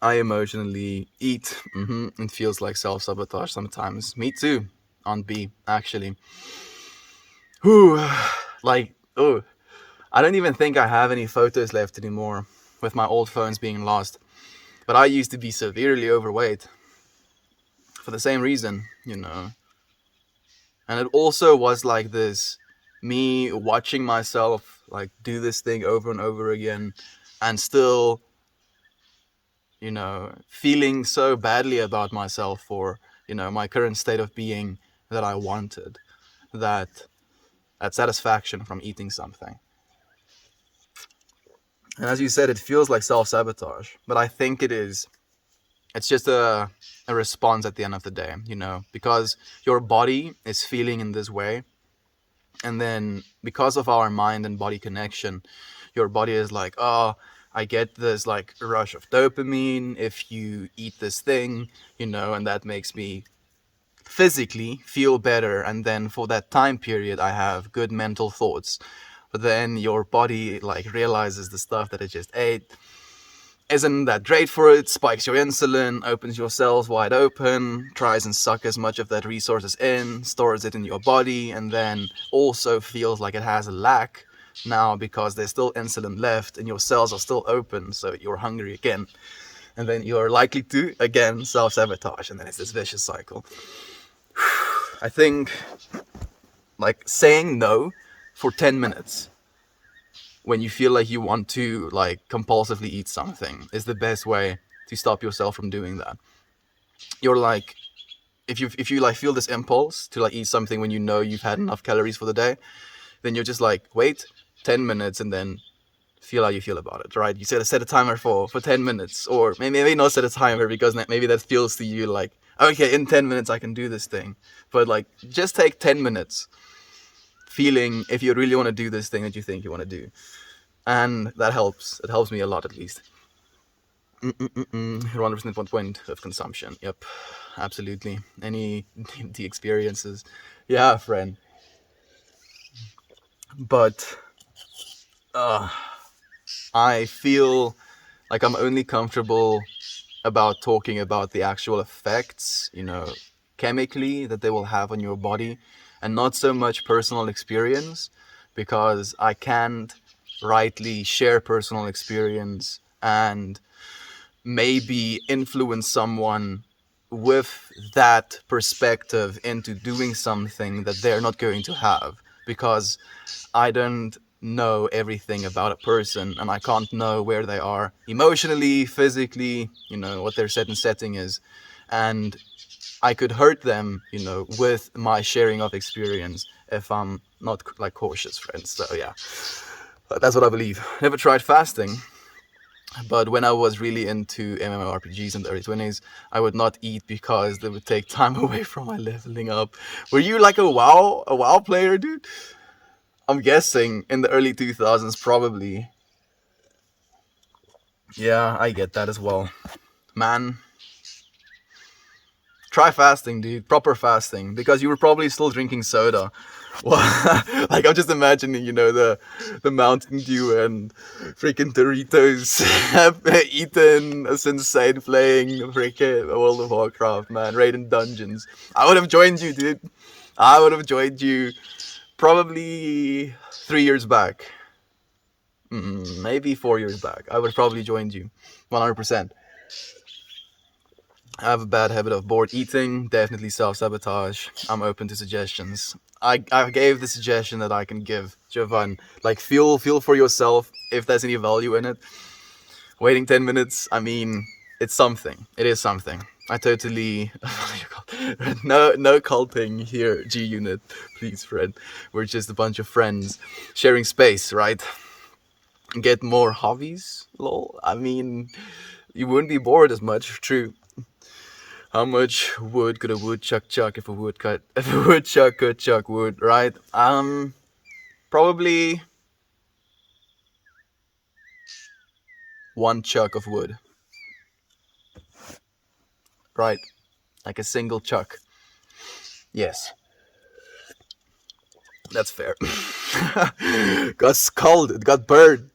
I emotionally eat. It feels like self-sabotage sometimes. Me too. On B, actually. Whew. Like, oh, I don't even think I have any photos left anymore, with my old phones being lost. But I used to be severely overweight for the same reason, And it also was like this, me watching myself like do this thing over and over again, and still, feeling so badly about myself for, my current state of being that I wanted that satisfaction from eating something. And as you said, it feels like self-sabotage, but I think it's just a response at the end of the day, because your body is feeling in this way. And then because of our mind and body connection, your body is like, oh, I get this like rush of dopamine if you eat this thing, and that makes me physically feel better. And then for that time period, I have good mental thoughts. But then your body like realizes the stuff that it just ate isn't that great for it, spikes your insulin, opens your cells wide open, tries and suck as much of that resources in, stores it in your body, and then also feels like it has a lack now because there's still insulin left and your cells are still open, so you're hungry again. And then you're likely to, again, self-sabotage, and then it's this vicious cycle. I think, like, saying no for 10 minutes when you feel like you want to like compulsively eat something is the best way to stop yourself from doing that. You're like, if you like feel this impulse to like eat something when you know you've had enough calories for the day, then you're just like, wait 10 minutes and then feel how you feel about it, right? You set a timer for 10 minutes, or maybe not set a timer because maybe that feels to you like, okay, in 10 minutes I can do this thing. But like, just take 10 minutes feeling if you really want to do this thing that you think you want to do. And that helps. It helps me a lot, at least. 100% 1 point of consumption. Yep, absolutely. Any the experiences. Yeah, friend. But I feel like I'm only comfortable about talking about the actual effects, chemically that they will have on your body, and not so much personal experience, because I can't rightly share personal experience and maybe influence someone with that perspective into doing something that they're not going to have, because I don't know everything about a person and I can't know where they are emotionally, physically, what their certain setting is. And I could hurt them, with my sharing of experience if I'm not like cautious, friends. So yeah, that's what I believe. Never tried fasting. But when I was really into MMORPGs in the early 20s, I would not eat because they would take time away from my leveling up. Were you like a WoW player, dude? I'm guessing in the early 2000s, probably. Yeah, I get that as well. Man, try fasting, dude. Proper fasting, because you were probably still drinking soda. Well, like I'm just imagining, the Mountain Dew and freaking Doritos eaten a Sensei playing freaking World of Warcraft, man, raiding dungeons. I would have joined you, dude. I would have joined you probably 3 years back. Maybe 4 years back. I would have probably joined you 100%. I have a bad habit of bored eating, definitely self-sabotage. I'm open to suggestions. I gave the suggestion that I can give, Jovan. Like, feel for yourself if there's any value in it. Waiting 10 minutes, I mean, it's something. It is something. I totally... no culting here, G-Unit. Please, friend. We're just a bunch of friends sharing space, right? Get more hobbies, lol. I mean, you wouldn't be bored as much, true. How much wood could a woodchuck chuck if a woodchuck could chuck wood, right? Probably one chuck of wood, right? Like a single chuck. Yes, that's fair. Got scalded, got burned.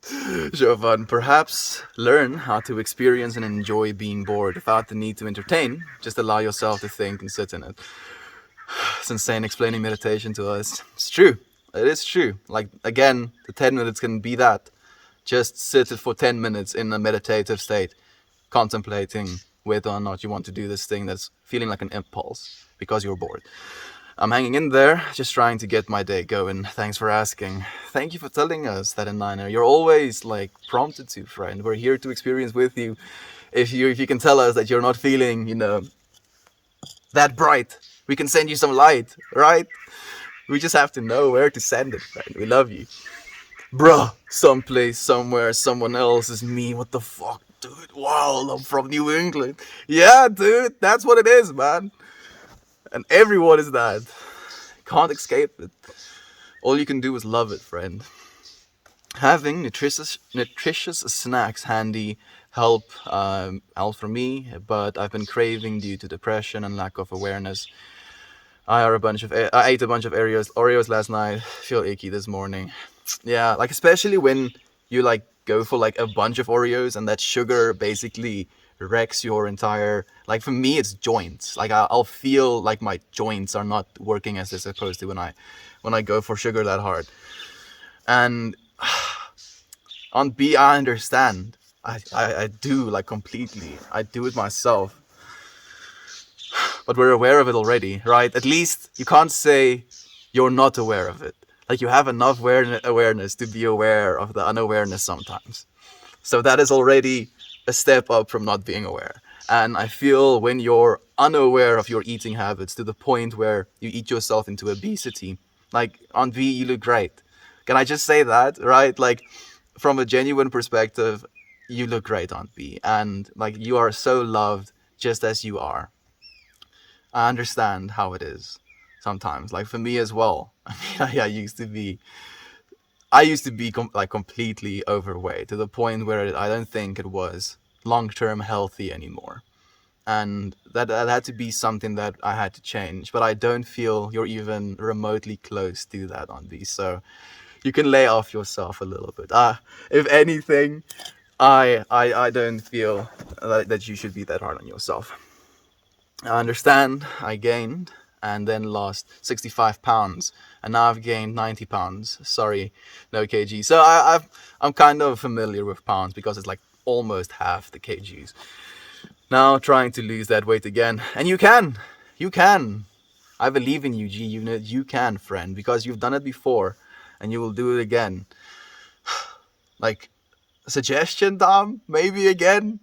Jovan, perhaps learn how to experience and enjoy being bored without the need to entertain. Just allow yourself to think and sit in it. Sensei explaining meditation to us. It's true. It is true. Like, again, the 10 minutes can be that. Just sit for 10 minutes in a meditative state, contemplating whether or not you want to do this thing that's feeling like an impulse because you're bored. I'm hanging in there, just trying to get my day going. Thanks for asking. Thank you for telling us that in Niner. You're always like prompted to, friend. We're here to experience with you. If you can tell us that you're not feeling, that bright, we can send you some light, right? We just have to know where to send it, friend. We love you. Bruh, someplace, somewhere, someone else is me. What the fuck, dude? Wow, I'm from New England. Yeah, dude, that's what it is, man. And everyone is that. Can't escape it. All you can do is love it, friend. Having nutritious snacks handy help for me, but I've been craving due to depression and lack of awareness. I ate a bunch of Oreos last night. Feel icky this morning. Yeah, like especially when you like go for like a bunch of Oreos and that sugar basically wrecks your entire. Like for me, it's joints. Like I'll feel like my joints are not working as they're supposed to when I go for sugar that hard. And on B, I understand. I do like completely. I do it myself. But we're aware of it already, right? At least you can't say you're not aware of it. Like you have enough awareness to be aware of the unawareness sometimes. So that is already a step up from not being aware. And I feel when you're unaware of your eating habits to the point where you eat yourself into obesity, like on V, you look great. Can I just say that, right? Like from a genuine perspective, you look great on V. And like you are so loved just as you are. I understand how it is sometimes. Like for me as well. I mean, I used to be like completely overweight to the point where I don't think it was long-term healthy anymore. And that had to be something that I had to change. But I don't feel you're even remotely close to that on these. So you can lay off yourself a little bit. If anything, I don't feel that you should be that hard on yourself. I understand I gained and then lost 65 pounds and now I've gained 90 pounds. Sorry, no kg. So I'm kind of familiar with pounds because it's like almost half the kgs. Now trying to lose that weight again. And you can. You can. I believe in you, G Unit. You can, friend, because you've done it before and you will do it again. Like, suggestion, Dom? Maybe again?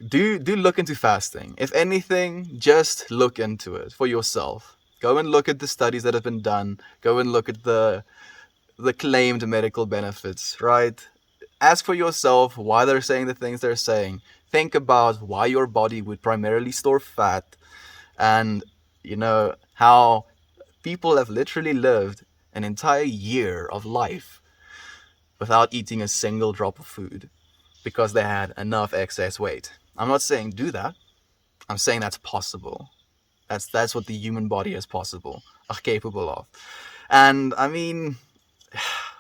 Do look into fasting. If anything, just look into it for yourself. Go and look at the studies that have been done. Go and look at the claimed medical benefits, right? Ask for yourself why they're saying the things they're saying. Think about why your body would primarily store fat, and how people have literally lived an entire year of life without eating a single drop of food because they had enough excess weight. I'm not saying do that. I'm saying that's possible. That's what the human body is capable of. And I mean,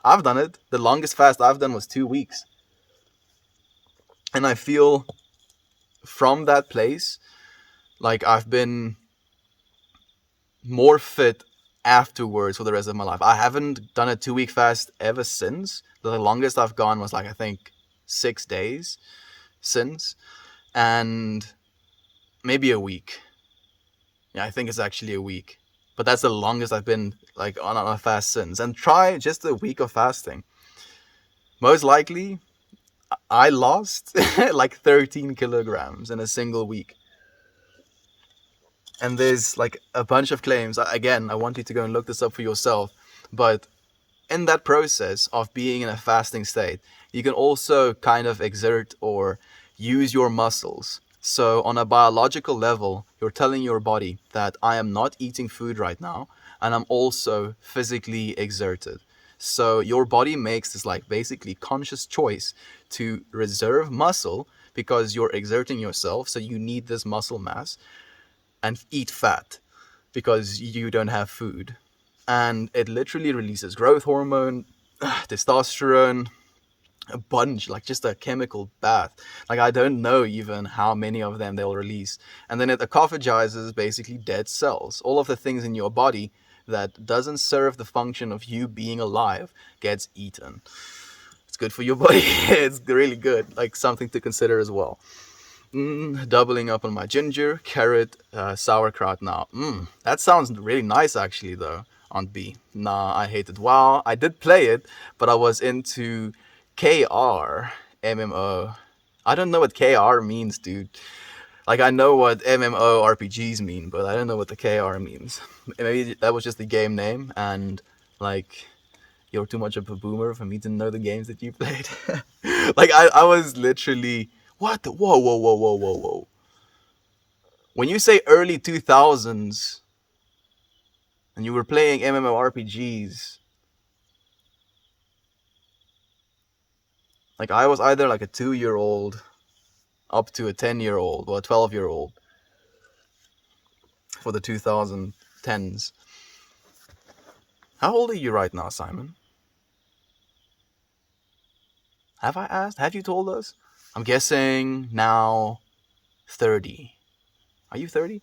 I've done it. The longest fast I've done was 2 weeks. And I feel from that place like I've been more fit afterwards for the rest of my life. I haven't done a 2 week fast ever since. The longest I've gone was like, I think 6 days since, and maybe a week. Yeah, I think it's actually a week, but that's the longest I've been like on a fast since. And try just a week of fasting. Most likely I lost like 13 kilograms in a single week. And there's like a bunch of claims. Again, I want you to go and look this up for yourself. But in that process of being in a fasting state, you can also kind of exert or use your muscles. So on a biological level, you're telling your body that I am not eating food right now, and I'm also physically exerted. So your body makes this like basically conscious choice to reserve muscle because you're exerting yourself. So you need this muscle mass, and eat fat because you don't have food. And it literally releases growth hormone, testosterone, a bunch, like just a chemical bath. Like I don't know even how many of them they'll release. And then it autophagizes basically dead cells. All of the things in your body that doesn't serve the function of you being alive gets eaten. It's good for your body. It's really good. Like something to consider as well. Doubling up on my ginger, carrot, sauerkraut now. That sounds really nice actually though, Aunt B. Nah, I hated WoW. I did play it, but I was into KR, MMO. I don't know what KR means, dude. Like I know what MMO RPGs mean, but I don't know what the KR means. Maybe that was just the game name, and like you're too much of a boomer for me to know the games that you played. Like I was literally... What? Whoa, whoa, whoa, whoa, whoa, whoa. When you say early 2000s and you were playing MMORPGs, like I was either like a 2-year-old up to a 10-year-old or a 12-year-old for the 2010s. How old are you right now, Simon? Have I asked? Have you told us? I'm guessing now 30. Are you 30?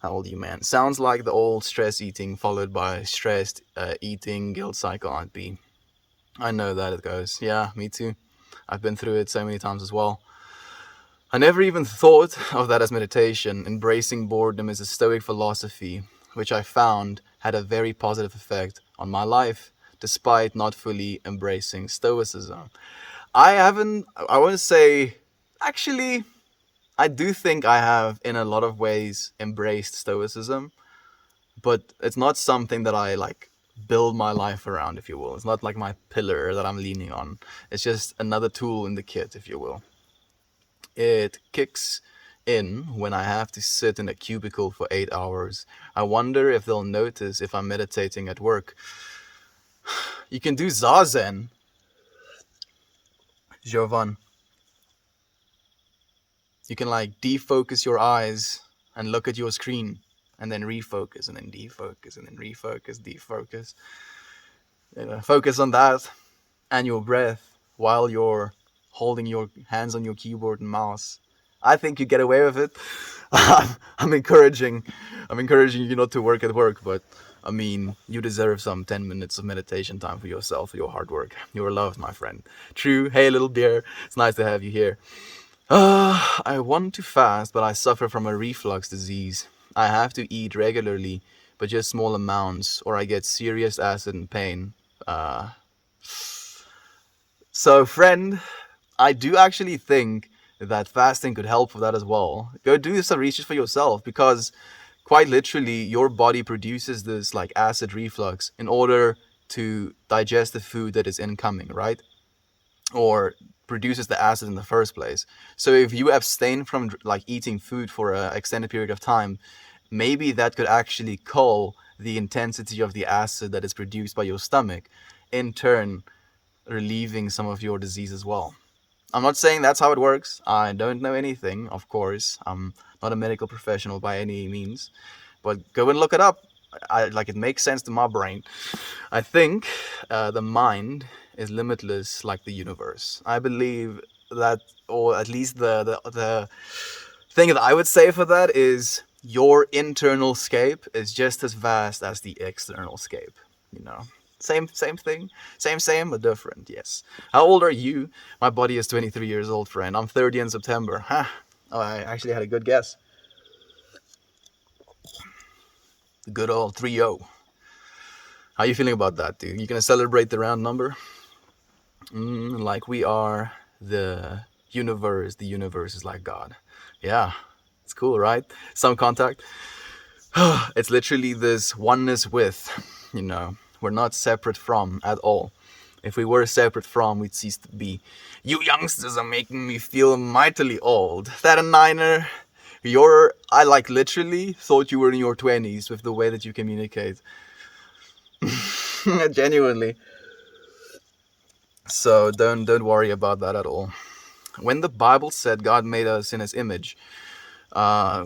How old are you, man? Sounds like the old stress eating followed by stressed eating guilt cycle, Aunt B. I know that it goes. Yeah, me too. I've been through it so many times as well. I never even thought of that as meditation. Embracing boredom is a Stoic philosophy, which I found had a very positive effect on my life, despite not fully embracing Stoicism. I want to say, actually, I do think I have, in a lot of ways, embraced Stoicism, but it's not something that I, like, build my life around, if you will. It's not like my pillar that I'm leaning on. It's just another tool in the kit, if you will. It kicks in when I have to sit in a cubicle for 8 hours. I wonder if they'll notice if I'm meditating at work. You can do Zazen, Jovan. You can like defocus your eyes and look at your screen and then refocus and then defocus and then refocus, defocus. Focus on that and your breath while you're holding your hands on your keyboard and mouse. I think you get away with it. I'm encouraging you not to work at work, but I mean, you deserve some 10 minutes of meditation time for yourself, for your hard work. You're loved, my friend. True. Hey, little bear. It's nice to have you here. I want to fast, but I suffer from a reflux disease. I have to eat regularly, but just small amounts, or I get serious acid and pain. So, friend, I do actually think that fasting could help with that as well. Go do some research for yourself, because quite literally your body produces this like acid reflux in order to digest the food that is incoming, right? or produces the acid in the first place. So if you abstain from like eating food for an extended period of time, maybe that could actually cull the intensity of the acid that is produced by your stomach, in turn relieving some of your disease as well. I'm not saying that's how it works. I don't know anything, of course. I'm not a medical professional by any means, but go and look it up. Like, it makes sense to my brain. I think the mind is limitless, like the universe. I believe that, or at least the thing that I would say for that is your internal scape is just as vast as the external scape. You know, same thing, same but different. Yes. How old are you? My body is 23 years old, friend. I'm 30 in September. Huh. Oh, I actually had a good guess. The good old 3-0. How you feeling about that, dude? You gonna celebrate the round number? Like we are the universe. The universe is like God. Yeah, it's cool, right? Some contact. It's literally this oneness with, you know, we're not separate from at all. If we were separate from, we'd cease to be. You youngsters are making me feel mightily old. That a niner? I like literally thought you were in your 20s with the way that you communicate. Genuinely. So don't worry about that at all. When the Bible said God made us in His image,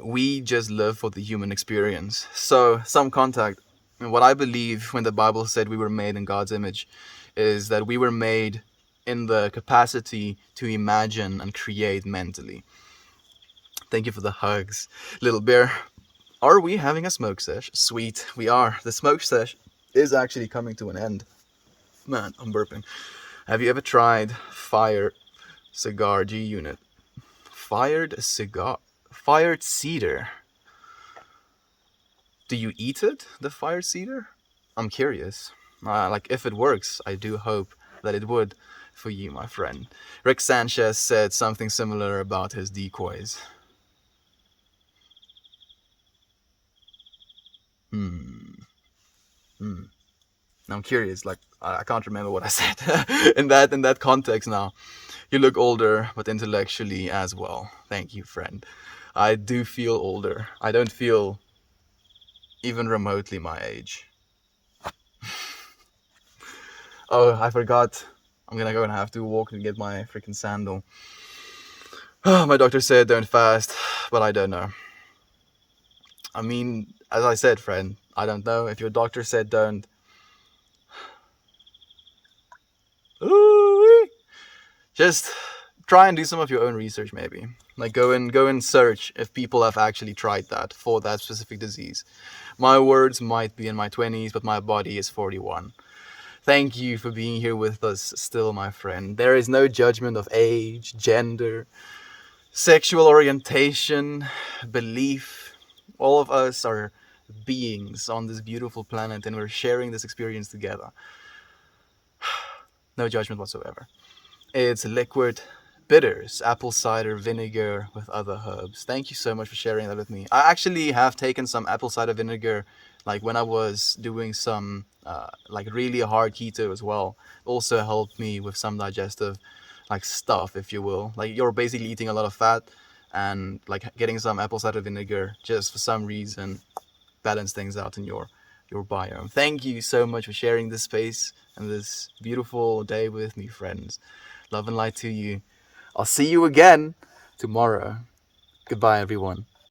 we just live for the human experience. So some contact. What I believe when the Bible said we were made in God's image is that we were made in the capacity to imagine and create mentally. Thank you for the hugs, little bear. Are we having a smoke sesh? Sweet, we are. The smoke sesh is actually coming to an end. Man, I'm burping. Have you ever tried Fire Cigar G Unit? Fired cedar. Do you eat it, the fired cedar? I'm curious. Like, if it works, I do hope that it would for you, my friend. Rick Sanchez said something similar about his decoys. I'm curious. Like, I can't remember what I said in that context now. You look older, but intellectually as well. Thank you, friend. I do feel older. I don't feel even remotely my age. Oh, I forgot. I'm gonna go and have to walk and get my freaking sandal. My doctor said don't fast, but I don't know. I mean, as I said, friend, I don't know. If your doctor said don't, ooh, just try and do some of your own research, maybe. Like, go and search if people have actually tried that for that specific disease. My words might be in my 20s, but my body is 41. Thank you for being here with us still, my friend. There is no judgment of age, gender, sexual orientation, belief. All of us are beings on this beautiful planet, and we're sharing this experience together. No judgment whatsoever. It's liquid bitters, apple cider vinegar with other herbs. Thank you so much for sharing that with me. I actually have taken some apple cider vinegar, like when I was doing some like really hard keto as well. Also helped me with some digestive like stuff, if you will. Like, you're basically eating a lot of fat, and like getting some apple cider vinegar just for some reason balance things out in your biome. Thank you so much for sharing this space and this beautiful day with me, friends. Love and light to you. I'll see you again tomorrow. Goodbye, everyone.